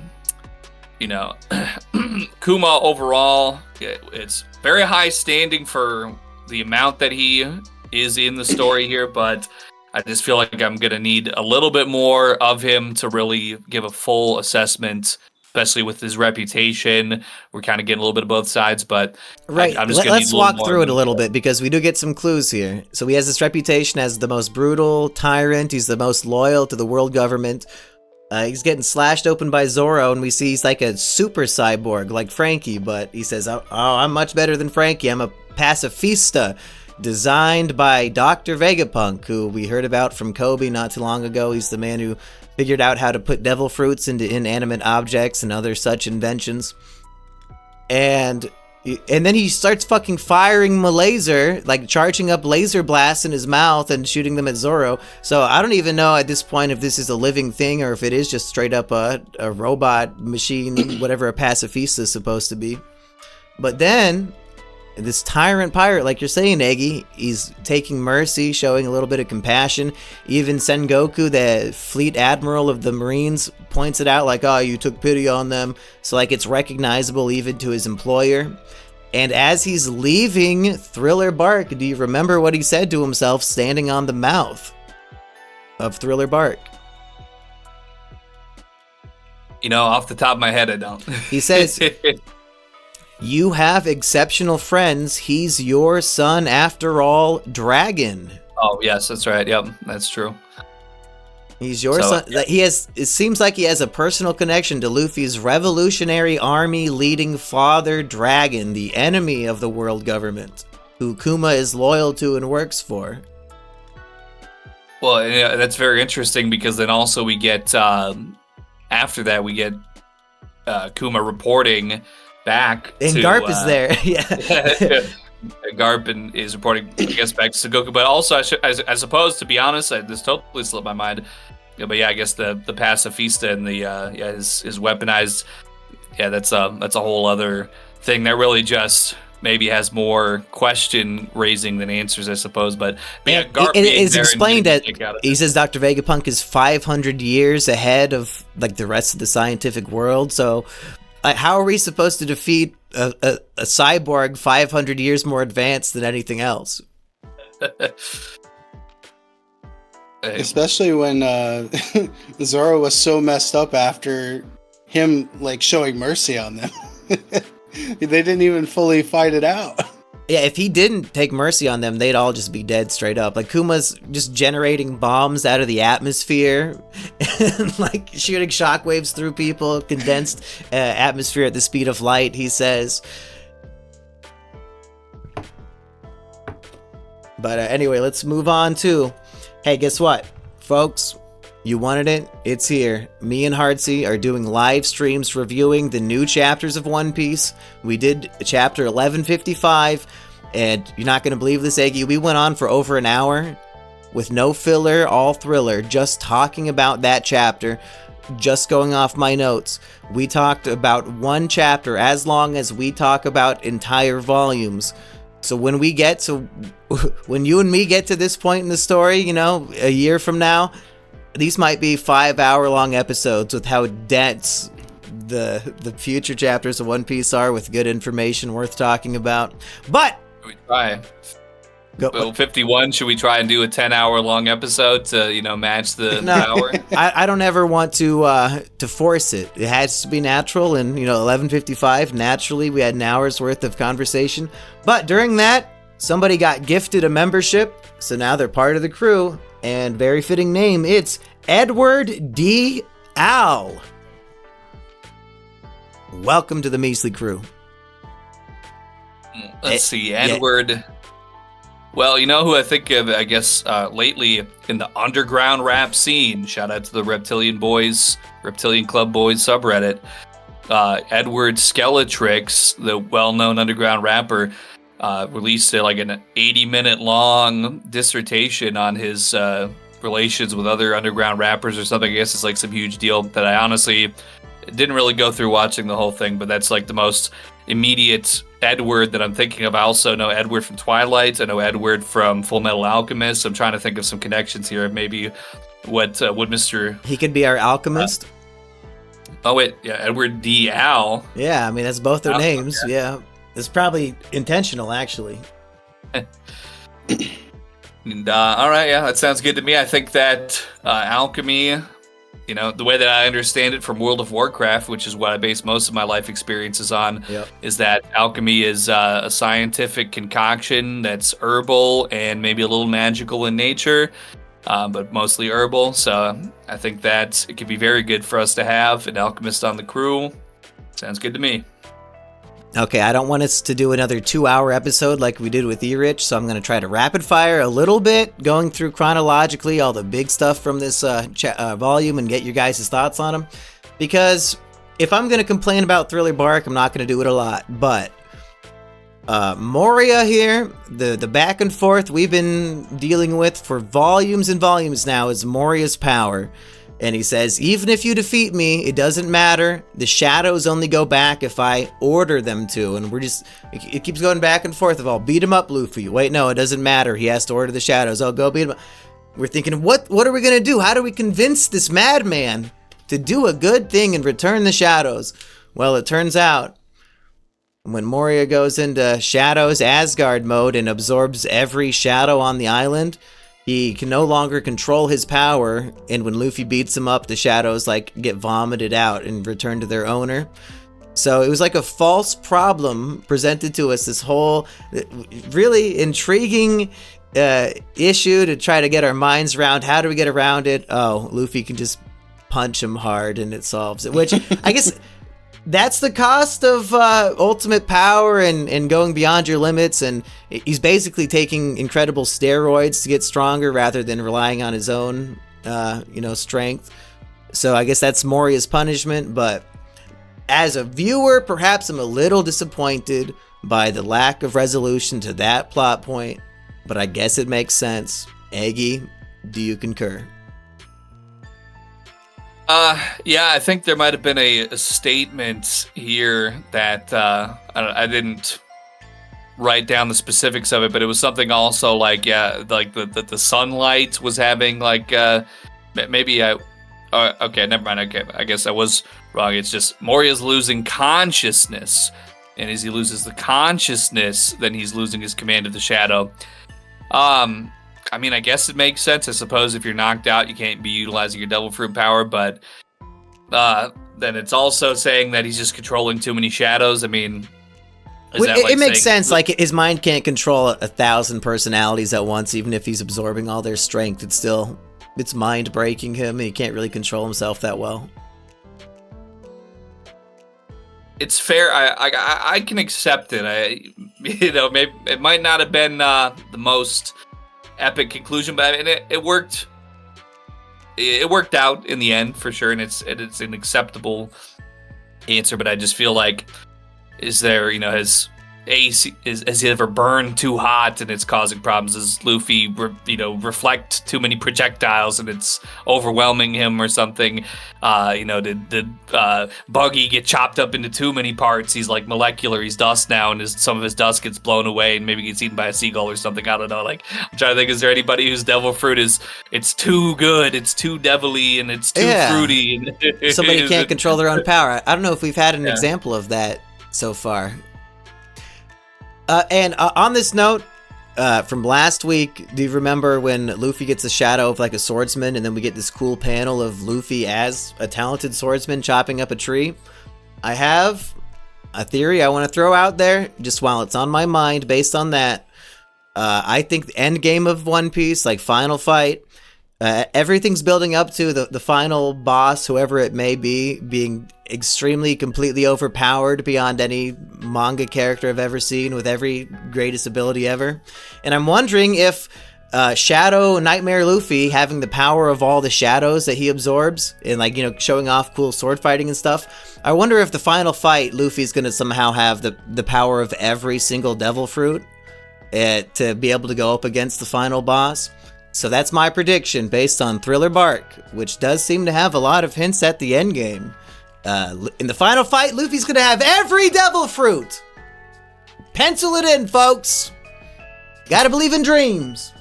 overall, it's very high standing for the amount that he is in the story here, but I just feel like I'm going to need a little bit more of him to really give a full assessment, especially with his reputation. We're kind of getting a little bit of both sides, but right. Let's walk through it a little bit because we do get some clues here. So he has this reputation as the most brutal tyrant. He's the most loyal to the world government. He's getting slashed open by Zoro, and we see he's like a super cyborg, like Frankie, but he says, oh, I'm much better than Frankie. I'm a pacifista, designed by Dr. Vegapunk, who we heard about from Kobe not too long ago. He's the man who figured out how to put devil fruits into inanimate objects and other such inventions. And then he starts fucking firing laser, like charging up laser blasts in his mouth and shooting them at Zoro. So I don't even know at this point if this is a living thing or if it is just straight up a robot machine, whatever a pacifista is supposed to be. But then this tyrant pirate, like you're saying, Eggy, he's taking mercy, showing a little bit of compassion. Even Sengoku, the fleet admiral of the Marines, points it out like, oh, you took pity on them. So like it's recognizable even to his employer. And as he's leaving Thriller Bark, do you remember what he said to himself standing on the mouth of Thriller Bark? Off the top of my head, I don't. He says, you have exceptional friends. He's your son after all, Dragon. Oh, yes, that's right. Yep, that's true. He's your son. Yeah. It seems like he has a personal connection to Luffy's Revolutionary Army leading father, Dragon, the enemy of the world government, who Kuma is loyal to and works for. Well, yeah, that's very interesting because then also we get, after that, we get Kuma reporting back and to, Garp is there. Yeah. Garp is reporting, I guess, back to Sengoku. But also, I suppose, to be honest, this totally slipped my mind. Yeah, but yeah, I guess the pacifista and the his weaponized. Yeah, that's a whole other thing that really just maybe has more question raising than answers, I suppose. But yeah, Garp it is explained that he says Dr. Vegapunk is 500 years ahead of like the rest of the scientific world. So how are we supposed to defeat a cyborg 500 years more advanced than anything else? Especially when Zoro was so messed up after him like showing mercy on them. They didn't even fully fight it out. Yeah, if he didn't take mercy on them, they'd all just be dead straight up. Like Kuma's just generating bombs out of the atmosphere and like shooting shockwaves through people, condensed atmosphere at the speed of light, he says. But anyway, let's move on to, hey, guess what, folks? You wanted it? It's here. Me and Hartsy are doing live streams reviewing the new chapters of One Piece. We did chapter 1155, and you're not going to believe this, Eggy. We went on for over an hour with no filler, all thriller, just talking about that chapter, just going off my notes. We talked about one chapter as long as we talk about entire volumes. So when you and me get to this point in the story, a year from now, these might be 5-hour-long episodes with how dense the future chapters of One Piece are, with good information worth talking about. But should we try? 51. Should we try and do a 10-hour-long episode to match the hour? I don't ever want to force it. It has to be natural, and 11:55 naturally we had an hour's worth of conversation. But during that, somebody got gifted a membership, so now they're part of the crew. And very fitting name, it's Edward D. Al. Welcome to the Measly crew. Let's see, Edward. Yeah. Well, you know who I think of, I guess, lately in the underground rap scene. Shout out to the Reptilian Club Boys subreddit. Edward Skeletrix, the well-known underground rapper. released like an 80-minute long dissertation on his relations with other underground rappers or something. I guess it's like some huge deal that I honestly didn't really go through watching the whole thing, but that's like the most immediate Edward that I'm thinking of. I also know Edward from Twilight. I know Edward from Full Metal Alchemist. I'm trying to think of some connections here. Maybe what Mr. He could be our alchemist. Edward D. Al. Yeah, I mean, that's both their Oh, names. okay. Yeah. It's probably intentional, actually. And, all right, yeah, that sounds good to me. I think that alchemy, the way that I understand it from World of Warcraft, which is what I base most of my life experiences on, Yep. is that alchemy is a scientific concoction that's herbal and maybe a little magical in nature, but mostly herbal. So I think that it could be very good for us to have an alchemist on the crew. Sounds good to me. Okay, I don't want us to do another 2-hour episode like we did with E-Rich, so I'm going to try to rapid fire a little bit, going through chronologically all the big stuff from this volume and get your guys' thoughts on them. Because if I'm going to complain about Thriller Bark, I'm not going to do it a lot. But Moria here, the back and forth we've been dealing with for volumes and volumes now is Moria's power. And he says, even if you defeat me, it doesn't matter. The shadows only go back if I order them to. And it keeps going back and forth of, I'll beat him up, Luffy. Wait, no, it doesn't matter. He has to order the shadows. I'll go beat him up. We're thinking, what are we going to do? How do we convince this madman to do a good thing and return the shadows? Well, it turns out when Moria goes into Shadows Asgard mode and absorbs every shadow on the island, he can no longer control his power, and when Luffy beats him up, the shadows get vomited out and return to their owner. So it was like a false problem presented to us, this whole really intriguing issue to try to get our minds around. How do we get around it? Oh, Luffy can just punch him hard and it solves it, which I guess that's the cost of ultimate power and going beyond your limits. And he's basically taking incredible steroids to get stronger rather than relying on his own, strength. So I guess that's Moria's punishment. But as a viewer, perhaps I'm a little disappointed by the lack of resolution to that plot point. But I guess it makes sense. Eggy, do you concur? Yeah, I think there might have been a statement here that I didn't write down the specifics of it, but it was something also the sunlight was having okay, never mind. Okay, I guess I was wrong. It's just Moria's losing consciousness, and as he loses the consciousness, then he's losing his command of the shadow. I mean, I guess it makes sense. I suppose if you're knocked out, you can't be utilizing your devil fruit power, but then it's also saying that he's just controlling too many shadows. I mean, it makes sense. Like, his mind can't control 1,000 personalities at once, even if he's absorbing all their strength. It's mind breaking him, and he can't really control himself that well. It's fair. I can accept it. Maybe it might not have been the most epic conclusion, but it worked. It worked out in the end for sure, and it's an acceptable answer. But I just feel like, has he ever burned too hot and it's causing problems? Does Luffy reflect too many projectiles and it's overwhelming him or something? Did Buggy get chopped up into too many parts? He's like molecular, he's dust now, and some of his dust gets blown away and maybe gets eaten by a seagull or something. I don't know. I'm trying to think, is there anybody whose devil fruit it's too good, it's too devilly, and it's too fruity? And somebody can't control their own power. I don't know if we've had an example of that so far. And on this note, from last week, do you remember when Luffy gets a shadow of a swordsman, and then we get this cool panel of Luffy as a talented swordsman chopping up a tree? I have a theory I want to throw out there, just while it's on my mind based on that. I think the end game of One Piece, final fight, everything's building up to the final boss, whoever it may be, being extremely, completely overpowered beyond any manga character I've ever seen, with every greatest ability ever. And I'm wondering if Shadow Nightmare Luffy having the power of all the shadows that he absorbs and, like, you know, showing off cool sword fighting and stuff. I wonder if the final fight, Luffy's gonna somehow have the power of every single devil fruit to be able to go up against the final boss. So that's my prediction based on Thriller Bark, which does seem to have a lot of hints at the end game. In the final fight, Luffy's gonna have every devil fruit. Pencil it in, folks. Gotta believe in dreams.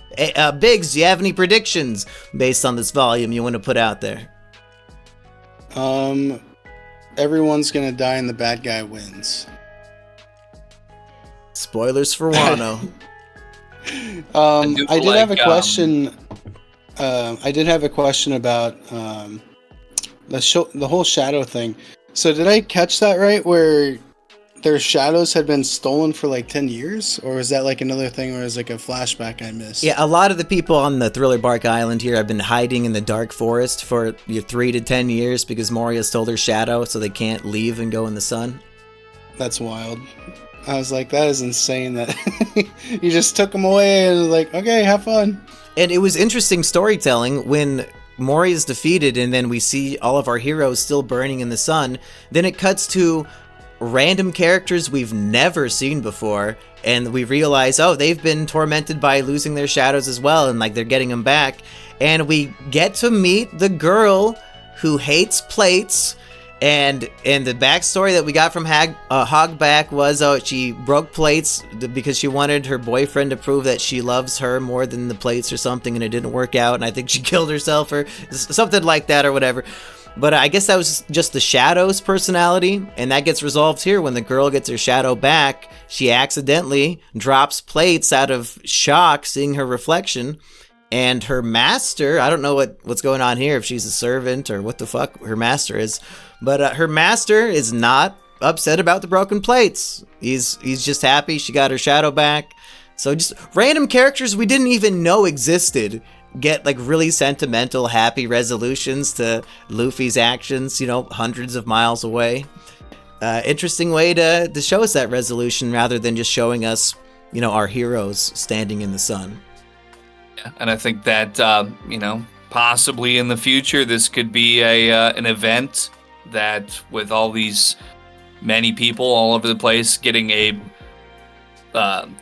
Biggs, do you have any predictions based on this volume you want to put out there? Everyone's gonna die and the bad guy wins. Spoilers for Wano. I did have a question. I did have a question about the whole shadow thing. So did I catch that right? Where their shadows had been stolen for like 10 years? Or was that like another thing where it was like a flashback I missed? Yeah, a lot of the people on the Thriller Bark Island here have been hiding in the dark forest for 3 to 10 years because Moria stole their shadow, so they can't leave and go in the sun. That's wild. I was like, that is insane that you just took them away and was like, okay, have fun. And it was interesting storytelling when Moria is defeated and then we see all of our heroes still burning in the sun. Then it cuts to random characters we've never seen before, and we realize, oh, they've been tormented by losing their shadows as well, and like they're getting them back. And we get to meet the girl who hates plates, and the backstory that we got from Hogback was, she broke plates because she wanted her boyfriend to prove that she loves her more than the plates or something, and it didn't work out, and I think she killed herself or something like that or whatever. But I guess that was just the Shadow's personality, and that gets resolved here when the girl gets her shadow back. She accidentally drops plates out of shock seeing her reflection, and her master, I don't know what's going on here, if she's a servant or what the fuck her master is, but her master is not upset about the broken plates. He's just happy she got her shadow back. So just random characters we didn't even know existed get like really sentimental, happy resolutions to Luffy's actions, you know, hundreds of miles away. Interesting way to show us that resolution rather than just showing us, you know, our heroes standing in the sun. Yeah, and I think that, you know, possibly in the future, this could be an event that with all these many people all over the place getting a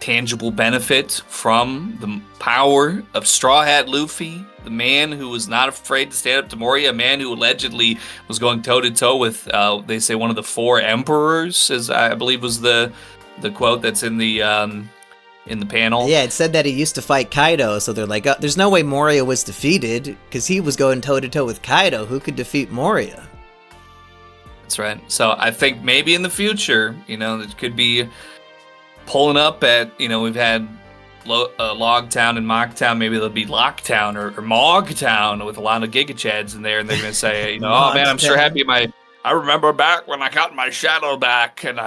tangible benefit from the power of Straw Hat Luffy, the man who was not afraid to stand up to Moria, a man who allegedly was going toe-to-toe with, they say, one of the 4 emperors, as I believe was the quote that's in the panel. Yeah, it said that he used to fight Kaido, so they're like, there's no way Moria was defeated, because he was going toe-to-toe with Kaido. Who could defeat Moria? That's right. So I think maybe in the future, you know, it could be pulling up at, you know, we've had Logtown and Mocktown, maybe there'll be Locktown or Mogtown with a lot of Giga Chads in there, and they're going to say, you know, oh man, I'm sure happy I remember back when I got my shadow back, and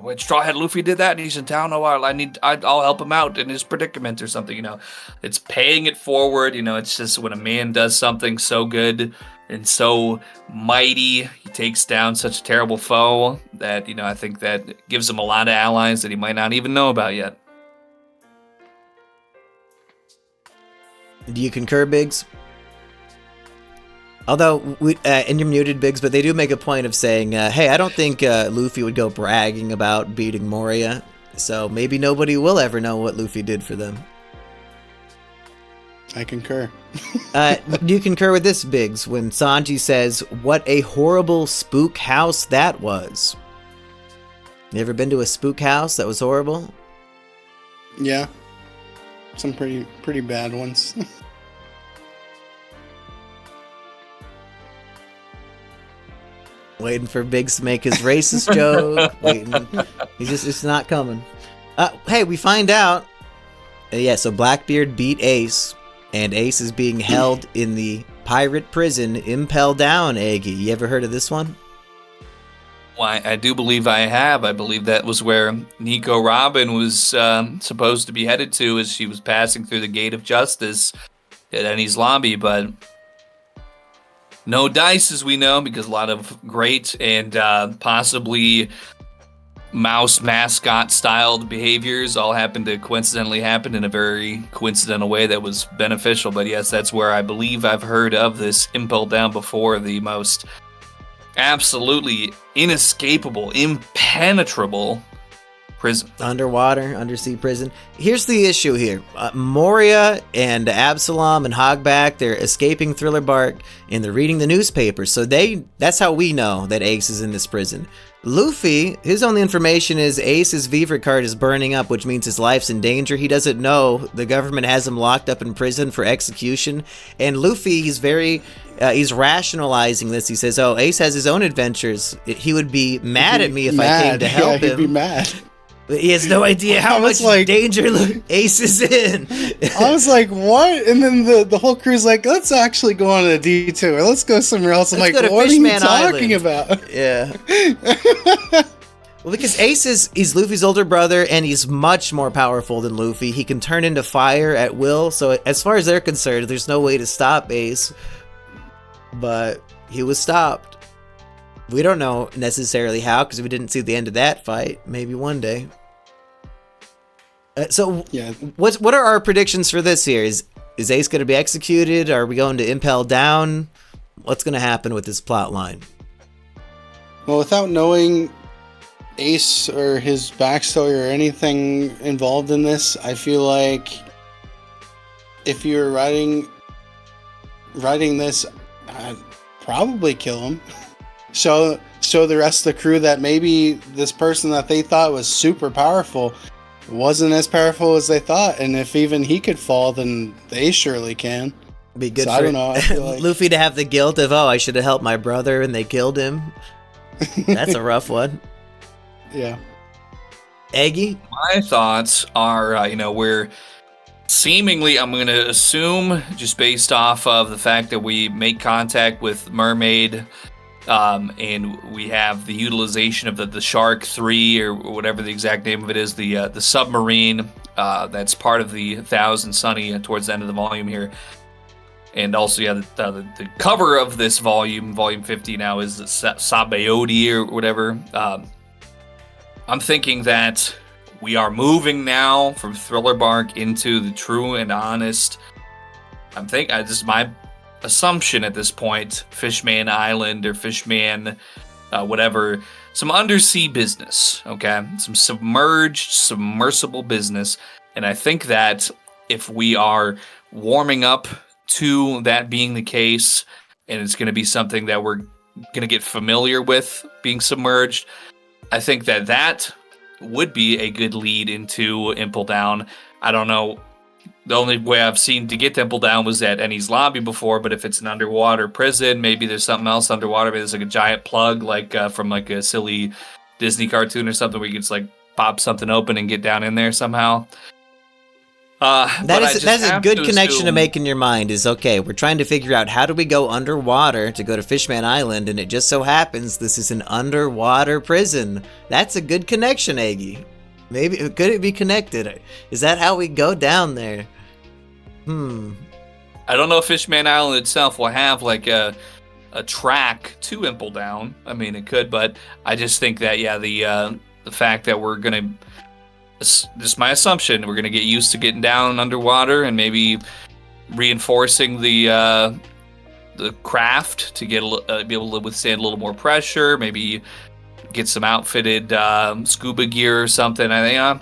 when Straw Hat Luffy did that, and he's in town a while, I'll help him out in his predicament or something, you know. It's paying it forward, you know, it's just when a man does something so good and so mighty, he takes down such a terrible foe that, you know, I think that gives him a lot of allies that he might not even know about yet. Do you concur, Biggs? Although, and you're muted, Biggs, but they do make a point of saying, hey, I don't think Luffy would go bragging about beating Moria, so maybe nobody will ever know what Luffy did for them. I concur. Do you concur with this, Biggs, when Sanji says, what a horrible spook house that was? You ever been to a spook house that was horrible? Yeah. Some pretty bad ones. Waiting for Biggs to make his racist joke. Waiting. It's not coming. Hey, we find out. So Blackbeard beat Ace, and Ace is being held in the pirate prison Impel Down, Aggie. You ever heard of this one? Well, I do believe I have. I believe that was where Nico Robin was supposed to be headed to as she was passing through the Gate of Justice at Enies Lobby, but no dice, as we know, because a lot of great and possibly mouse mascot styled behaviors all happened to coincidentally happen in a very coincidental way that was beneficial. But yes, that's where I believe I've heard of this Impel Down before, the most absolutely inescapable, impenetrable prison. Undersea prison. Here's the issue here. Moria and Absalom and Hogback, they're escaping Thriller Bark and they're reading the newspaper. So that's how we know that Ace is in this prison. Luffy, his only information is Ace's Viver card is burning up, which means his life's in danger. He doesn't know the government has him locked up in prison for execution. And Luffy, he's rationalizing this. He says, oh, Ace has his own adventures. He would be mad at me if I came to help him. He'd be mad. He has no idea how much danger Ace is in. I was like, what? And then the whole crew's like, let's actually go on a detour. Let's go somewhere else. I'm like, what are you talking about? Yeah. Well, because Ace is Luffy's older brother, and he's much more powerful than Luffy. He can turn into fire at will. So as far as they're concerned, there's no way to stop Ace. But he was stopped. We don't know necessarily how, because we didn't see the end of that fight. Maybe one day. Yeah. What are our predictions for this here? Is Ace going to be executed? Are we going to Impel Down? What's going to happen with this plot line? Well, without knowing Ace or his backstory or anything involved in this, I feel like if you're writing this, I'd probably kill him. Show the rest of the crew that maybe this person that they thought was super powerful wasn't as powerful as they thought, and if even he could fall, then they surely can. Be good. So for I don't know. I feel like Luffy to have the guilt of, I should have helped my brother and they killed him. That's a rough one. Yeah. Eggy? My thoughts are, we're seemingly, I'm going to assume, just based off of the fact that we make contact with Mermaid, and we have the utilization of the Shark 3, or whatever the exact name of it is, the submarine that's part of the Thousand Sunny towards the end of the volume here. And also, the cover of this volume 50 now, is Sabaody or whatever. I'm thinking that we are moving now from Thriller Bark into the true and honest. This is my assumption at this point, Fishman Island or Fishman whatever, some undersea business, okay? Some submersible business. And I think that if we are warming up to that being the case, and it's going to be something that we're going to get familiar with being submerged, I think that would be a good lead into Impel Down. I don't know. The only way I've seen to get to Impel Down was at Ennie's Lobby before, but if it's an underwater prison, maybe there's something else underwater. Maybe there's like a giant plug, like from like a silly Disney cartoon or something, where you can just like pop something open and get down in there somehow. That's a good connection to make in your mind. Is okay. We're trying to figure out how do we go underwater to go to Fishman Island, and it just so happens this is an underwater prison. That's a good connection, Aggie. Maybe could it be connected? Is that how we go down there? I don't know if Fishman Island itself will have like a track to Impel Down. I mean, it could, but I just think that the fact that we're gonna, this is my assumption, we're gonna get used to getting down underwater and maybe reinforcing the craft to get be able to withstand a little more pressure. Maybe get some outfitted scuba gear or something. I think.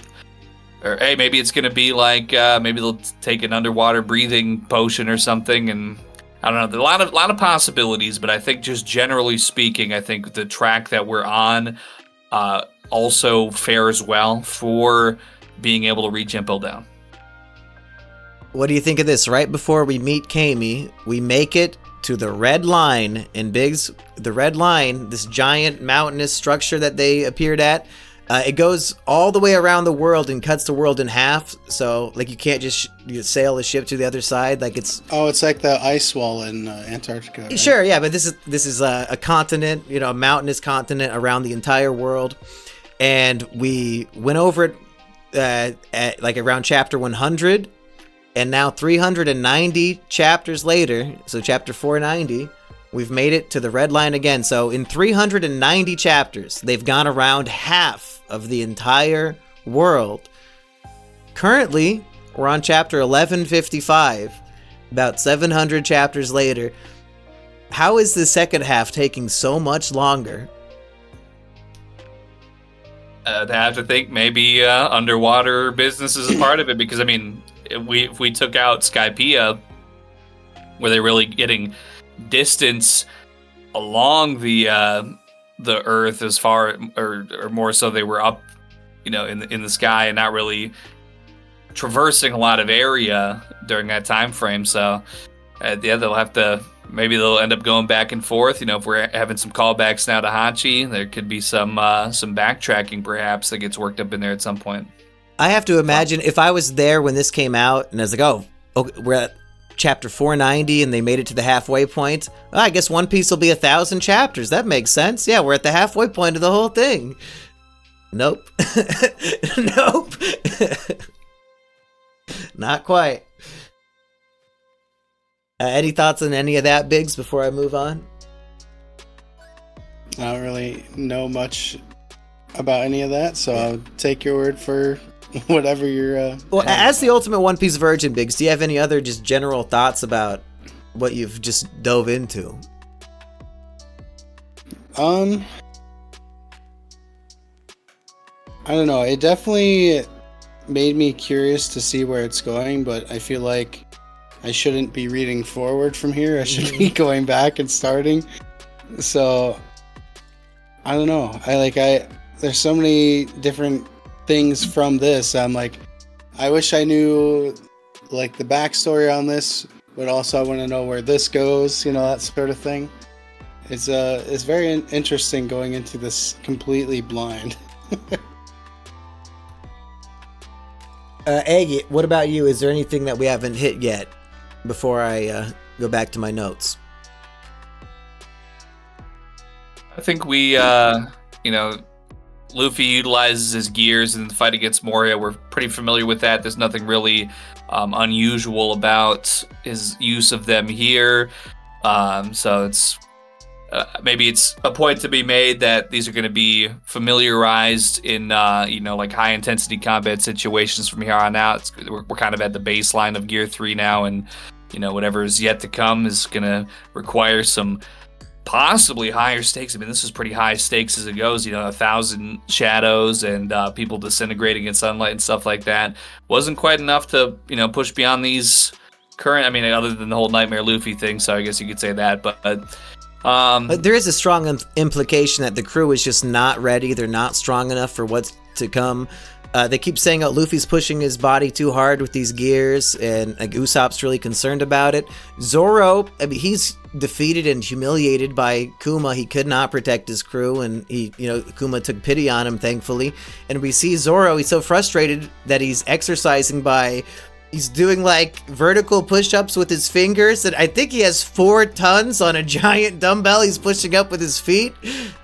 Or hey, maybe it's gonna be like maybe they'll take an underwater breathing potion or something, and I don't know. There's a lot of possibilities, but I think just generally speaking, I think the track that we're on also fares well for being able to reach Impel Down. What do you think of this? Right before we meet Kami, we make it to the Red Line in Biggs. The Red Line, this giant mountainous structure that they appeared at. It goes all the way around the world and cuts the world in half. So, like, you can't just sail the ship to the other side. Like it's like the ice wall in Antarctica. Right? Sure, yeah, but this is a continent, a mountainous continent around the entire world, and we went over it at like around chapter 100, and now 390 chapters later, so chapter 490. We've made it to the Red Line again. So in 390 chapters, they've gone around half of the entire world. Currently, we're on chapter 1155, about 700 chapters later. How is the second half taking so much longer? I'd have to think maybe underwater business is a part of it, because, I mean, if we took out Skypiea, were they really getting distance along the Earth as far, or more so they were up, in the sky and not really traversing a lot of area during that time frame. So they'll have to, maybe they'll end up going back and forth. If we're having some callbacks now to Hachi, there could be some backtracking perhaps that gets worked up in there at some point. I have to imagine if I was there when this came out and I was like, oh, we're at chapter 490 and they made it to the halfway point. Well, I guess One Piece will be 1,000 chapters. That makes sense. Yeah, we're at the halfway point of the whole thing. Nope. Nope. Not quite. Any thoughts on any of that, Biggs, before I move on? I don't really know much about any of that, so I'll take your word for whatever you're... Well, as the ultimate One Piece virgin, Biggs, do you have any other just general thoughts about what you've just dove into? I don't know. It definitely made me curious to see where it's going, but I feel like I shouldn't be reading forward from here. I should be going back and starting. So I don't know. There's so many different things from this. I'm like, I wish I knew like the backstory on this, but also I want to know where this goes, that sort of thing. It's very interesting going into this completely blind. Aggie, what about you? Is there anything that we haven't hit yet before I go back to my notes? I think we, Luffy utilizes his gears in the fight against Moria. We're pretty familiar with that. There's nothing really unusual about his use of them here. So it's maybe it's a point to be made that these are going to be familiarized in, like high intensity combat situations from here on out. We're kind of at the baseline of Gear 3 now, and, whatever is yet to come is going to require some possibly higher stakes. I mean, this is pretty high stakes as it goes, 1,000 shadows and people disintegrating in sunlight and stuff like that. Wasn't quite enough to, push beyond these current, other than the whole Nightmare Luffy thing, so I guess you could say that, but there is a strong implication that the crew is just not ready. They're not strong enough for what's to come. They keep saying, Luffy's pushing his body too hard with these gears, and Usopp's really concerned about it. Zoro, he's defeated and humiliated by Kuma. He could not protect his crew, and Kuma took pity on him, thankfully. And we see Zoro, he's so frustrated that he's exercising by... He's doing like vertical push-ups with his fingers, and I think he has 4 tons on a giant dumbbell he's pushing up with his feet.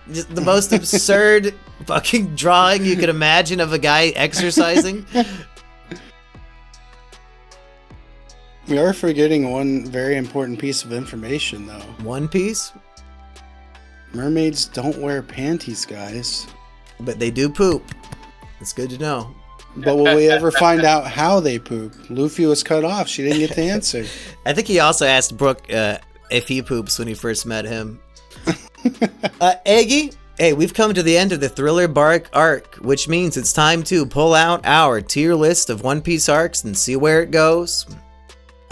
Just the most absurd fucking drawing you could imagine of a guy exercising. We are forgetting one very important piece of information, though. One piece? Mermaids don't wear panties, guys. But they do poop. It's good to know. But will we ever find out how they poop? Luffy was cut off. She didn't get the answer. I think he also asked Brook if he poops when he first met him. Eggy, hey, we've come to the end of the Thriller Bark arc, which means it's time to pull out our tier list of One Piece arcs and see where it goes.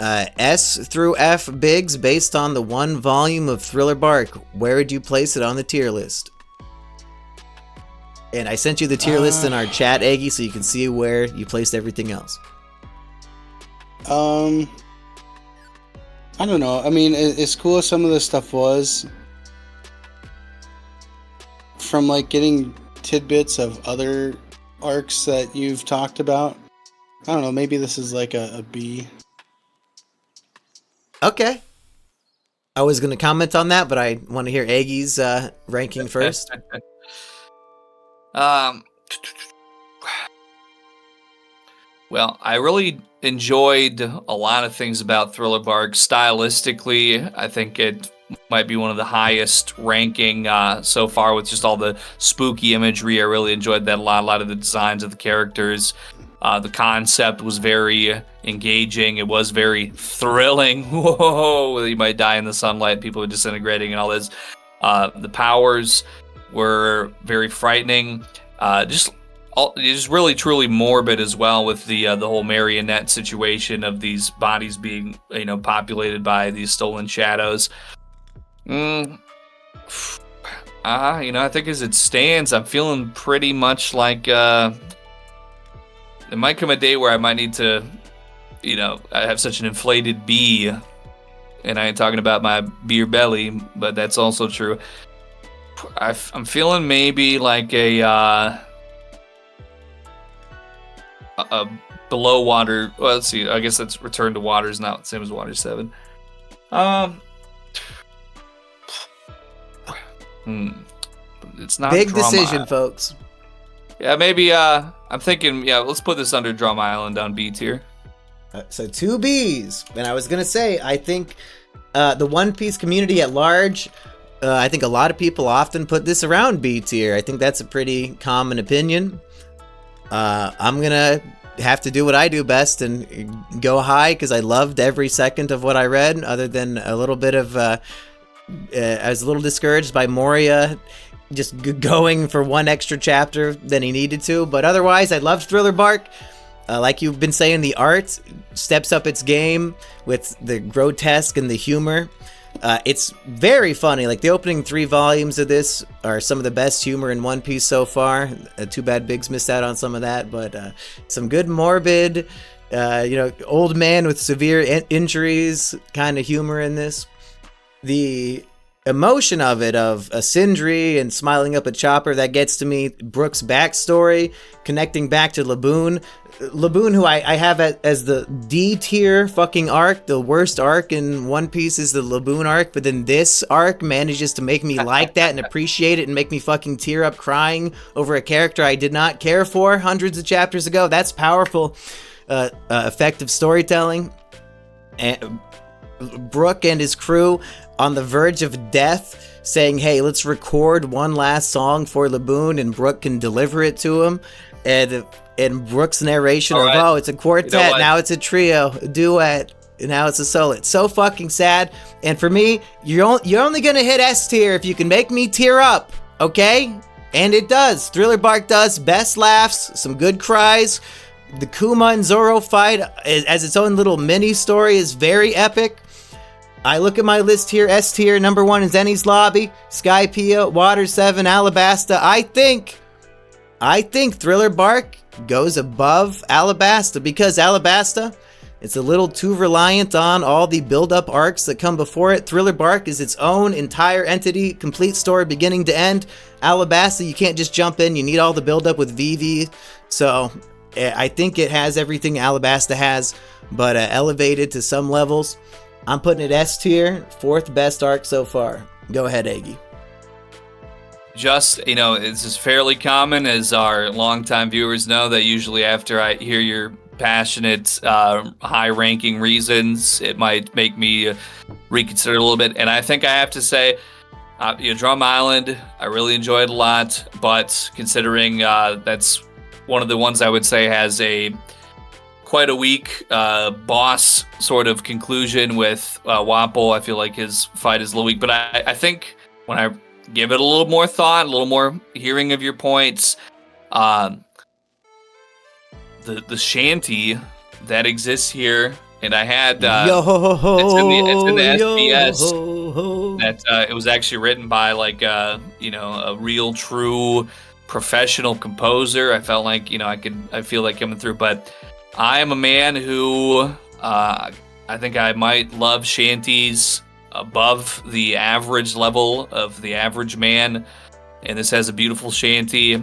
S through F Biggs, based on the 1 volume of Thriller Bark, where would you place it on the tier list? And I sent you the tier list in our chat, Eggy, so you can see where you placed everything else. I don't know. As cool as some of this stuff was, from like getting tidbits of other arcs that you've talked about, I don't know, maybe this is like a B. Okay. I was going to comment on that, but I want to hear Eggy's ranking first. Well, I really enjoyed a lot of things about Thriller Bark. Stylistically, I think it might be one of the highest ranking so far with just all the spooky imagery. I really enjoyed that a lot. A lot of the designs of the characters. The concept was very engaging. It was very thrilling. Whoa, you might die in the sunlight. People are disintegrating and all this. The powers were very frightening. Just really truly morbid as well, with the whole marionette situation of these bodies being populated by these stolen shadows. I think as it stands, I'm feeling pretty much like there might come a day where I might need to, I have such an inflated B, and I ain't talking about my beer belly, but that's also true. I'm feeling maybe like a below water. Well, let's see. I guess that's Return to Water is not the same as Water 7. It's not big Drama decision, folks. Yeah, maybe. I'm thinking. Yeah, let's put this under Drama Island on B tier. So 2 Bs, and I was gonna say, I think the One Piece community at large. I think a lot of people often put this around B tier. I think that's a pretty common opinion. I'm gonna have to do what I do best and go high because I loved every second of what I read, other than a little bit of I was a little discouraged by Moria just going for one extra chapter than he needed to, but otherwise I loved Thriller Bark. Like you've been saying, the art steps up its game with the grotesque and the humor. It's very funny. Like, the opening 3 volumes of this are some of the best humor in One Piece so far. Too bad Biggs missed out on some of that, but some good morbid, old man with severe injuries kind of humor in this. The emotion of it, of a Sindri and smiling up at Chopper, that gets to me. Brook's backstory, connecting back to Laboon, who I have as the D tier fucking arc. The worst arc in One Piece is the Laboon arc, but then this arc manages to make me like that and appreciate it and make me fucking tear up crying over a character I did not care for hundreds of chapters ago. That's powerful, effective storytelling. And Brook and his crew on the verge of death, saying, hey, let's record one last song for Laboon, and Brook can deliver it to him. And Brook's narration of, oh, it's a quartet, now it's a trio, a duet, and now it's a solo. It's so fucking sad. And for me, you're only gonna hit S tier if you can make me tear up, okay? And it does. Thriller Bark does. Best laughs, some good cries. The Kuma and Zoro fight as its own little mini story is very epic. I look at my list here. S tier, number 1 is Enies Lobby, Skypiea, Water 7, Alabasta. I think Thriller Bark goes above Alabasta, because Alabasta, it's a little too reliant on all the build-up arcs that come before it. Thriller Bark is its own entire entity, complete story beginning to end. Alabasta, you can't just jump in. You need all the build-up with Vivi. So I think it has everything Alabasta has, but elevated to some levels. I'm putting it S tier, 4th best arc so far. Go ahead, Aggie. Just, it's just fairly common, as our longtime viewers know, that usually after I hear your passionate, high-ranking reasons, it might make me reconsider a little bit. And I think I have to say, Drum Island, I really enjoyed a lot, but considering that's one of the ones I would say has quite a weak boss sort of conclusion with Wapol. I feel like his fight is a little weak, but I think when I give it a little more thought, a little more hearing of your points, the shanty that exists here, and I had it's in the SBS that it was actually written by like a real true professional composer. I felt like I feel like coming through, but I am a man who I think I might love shanties above the average level of the average man, and this has a beautiful shanty,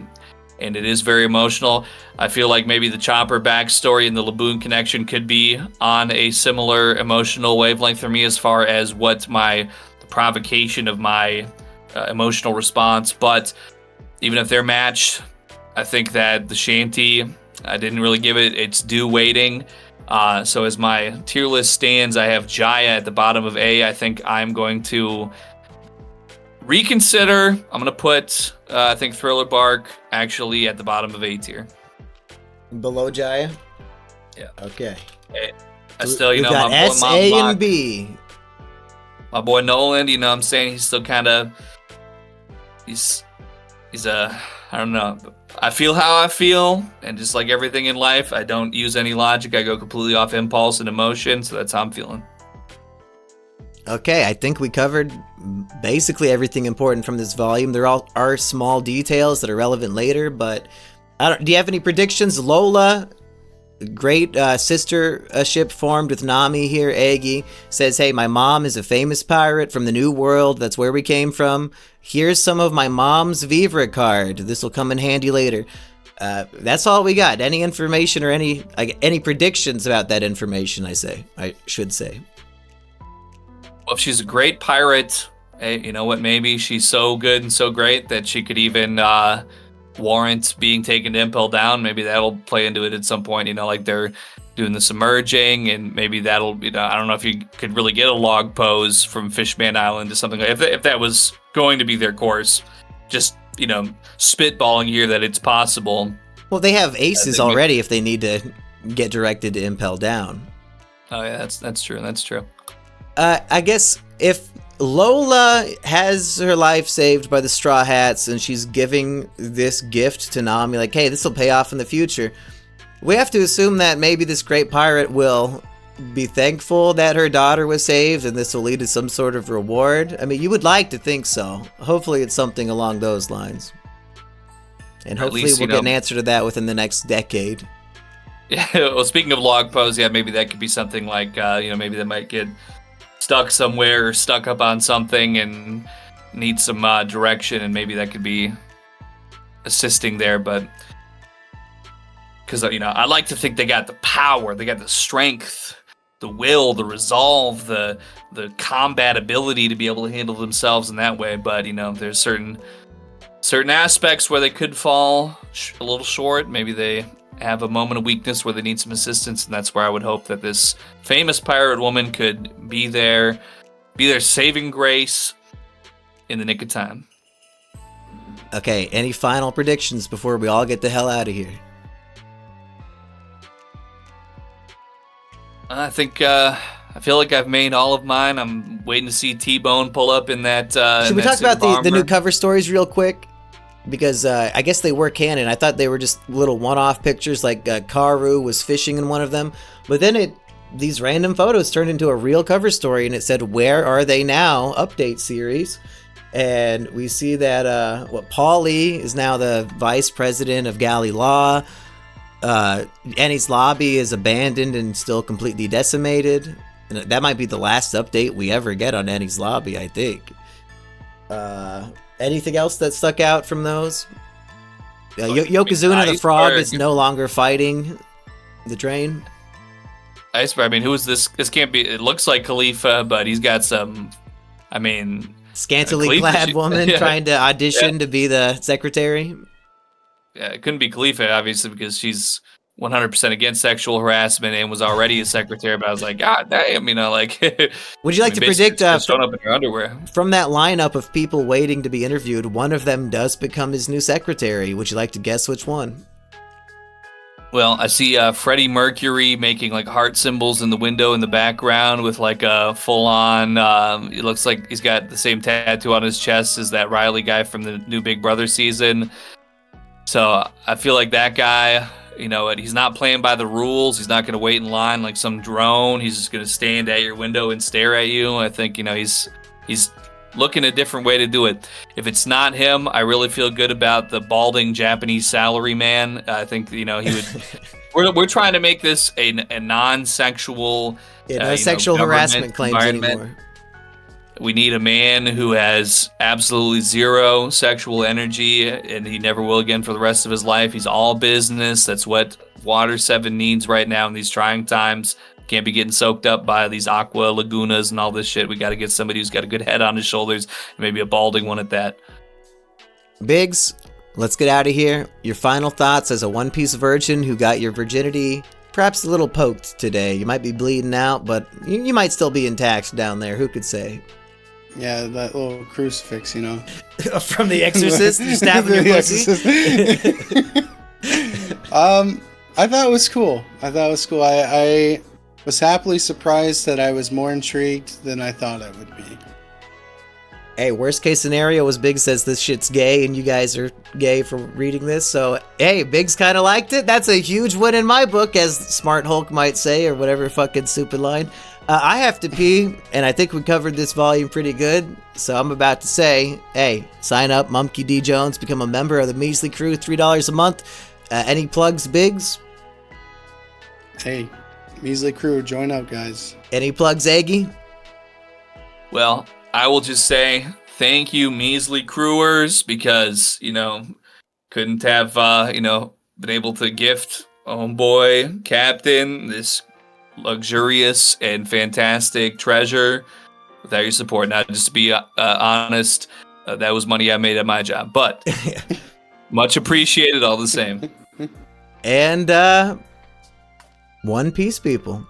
and it is very emotional. I feel like maybe the Chopper backstory and the Laboon connection could be on a similar emotional wavelength for me, as far as what the provocation of my emotional response. But even if they're matched, I think that the shanty, I didn't really give it its due weighting. So as my tier list stands, I have Jaya at the bottom of A. I think I'm going to reconsider. I'm going to put, I think, Thriller Bark actually at the bottom of A tier. Below Jaya? Yeah. Okay. I still, We've got S, A, and B. My boy Nolan, you know what I'm saying? He's still kind of... He's I don't know. I feel how I feel, and just like everything in life, I don't use any logic. I go completely off impulse and emotion, so that's how I'm feeling. Okay, I think we covered basically everything important from this volume. There are small details that are relevant later, but do you have any predictions? Lola, great sistership formed with Nami here. Eggy says, hey, my mom is a famous pirate from the New World. That's where we came from. Here's some of my mom's Vivre card. This will come in handy later. That's all we got. Any information or any predictions about that information, I should say. Well, if she's a great pirate, hey, you know what? Maybe she's so good and so great that she could even warrant being taken to Impel Down. Maybe that'll play into it at some point, you know, like they're doing the submerging, and maybe that'll, you know, I don't know if you could really get a log pose from Fishman Island to something like if that was going to be their course. Just, you know, spitballing here that it's possible. Well, they have aces already if they need to get directed to Impel Down. Oh yeah, that's true. That's true. I guess if Lola has her life saved by the Straw Hats and she's giving this gift to Nami, like, hey, this will pay off in the future, we have to assume that maybe this great pirate will be thankful that her daughter was saved and this will lead to some sort of reward. I mean, you would like to think so. Hopefully it's something along those lines. And hopefully we'll get an answer to that within the next decade. Yeah, well, speaking of log pose, yeah, maybe that could be something like, you know, maybe they might get stuck somewhere or stuck up on something and need some direction, and maybe that could be assisting there. But because, you know, I like to think they got the power, they got the strength, the will, the resolve, the combat ability to be able to handle themselves in that way. But, you know, there's certain aspects where they could fall a little short. Maybe they have a moment of weakness where they need some assistance, and that's where I would hope that this famous pirate woman could be their saving grace in the nick of time. Okay, any final predictions before we all get the hell out of here? I think I feel like I've made all of mine. I'm waiting to see T-Bone pull up in that. Should we talk about the new cover stories real quick? Because I guess they were canon. I thought they were just little one-off pictures, like Karu was fishing in one of them. But then these random photos turned into a real cover story, and it said, "Where are they now?" Update series. And we see that Paulie is now the vice president of Galley Law. Annie's lobby is abandoned and still completely decimated. And that might be the last update we ever get on Annie's lobby, I think. Anything else that stuck out from those? Yokozuna the frog is no longer fighting the train. Iceberg. I mean, who is this? This can't be. It looks like Khalifa, but he's got some. I mean, scantily clad woman trying to audition to be the secretary. Yeah, it couldn't be Khalifa, obviously, because she's 100% against sexual harassment and was already a secretary. But I was like, God damn, you know, like. Would you like to predict showing up in your underwear? From that lineup of people waiting to be interviewed, one of them does become his new secretary? Would you like to guess which one? Well, I see Freddie Mercury making like heart symbols in the window in the background with like a full-on. It looks like he's got the same tattoo on his chest as that Riley guy from the new Big Brother season. So I feel like that guy, you know, he's not playing by the rules. He's not going to wait in line like some drone. He's just going to stand at your window and stare at you. I think, you know, he's looking a different way to do it. If it's not him, I really feel good about the balding Japanese salary man. I think, you know, he would. we're trying to make this a non-sexual, no sexual harassment claims anymore. We need a man who has absolutely zero sexual energy, and he never will again for the rest of his life. He's all business. That's what Water 7 needs right now in these trying times. Can't be getting soaked up by these aqua lagunas and all this shit. We got to get somebody who's got a good head on his shoulders, maybe a balding one at that. Biggs, let's get out of here. Your final thoughts as a One Piece virgin who got your virginity perhaps a little poked today. You might be bleeding out, but you might still be intact down there. Who could say? Yeah, that little crucifix, you know. From The Exorcist? You stabbing your pussy? I thought it was cool. I was happily surprised that I was more intrigued than I thought I would be. Hey, worst case scenario was Big says this shit's gay and you guys are gay for reading this. So, hey, Big's kind of liked it. That's a huge win in my book, as Smart Hulk might say, or whatever fucking stupid line. I have to pee, and I think we covered this volume pretty good. So I'm about to say, hey, sign up, Mumkey D. Jones, become a member of the Measly Crew, $3 a month. Any plugs, Biggs? Hey, Measly Crew, join up, guys. Any plugs, Aggie? Well, I will just say thank you, Measly Crewers, because, couldn't have, been able to gift homeboy, Captain, this luxurious and fantastic treasure without your support. Now, just to be honest, that was money I made at my job, but much appreciated all the same. And, One Piece, people.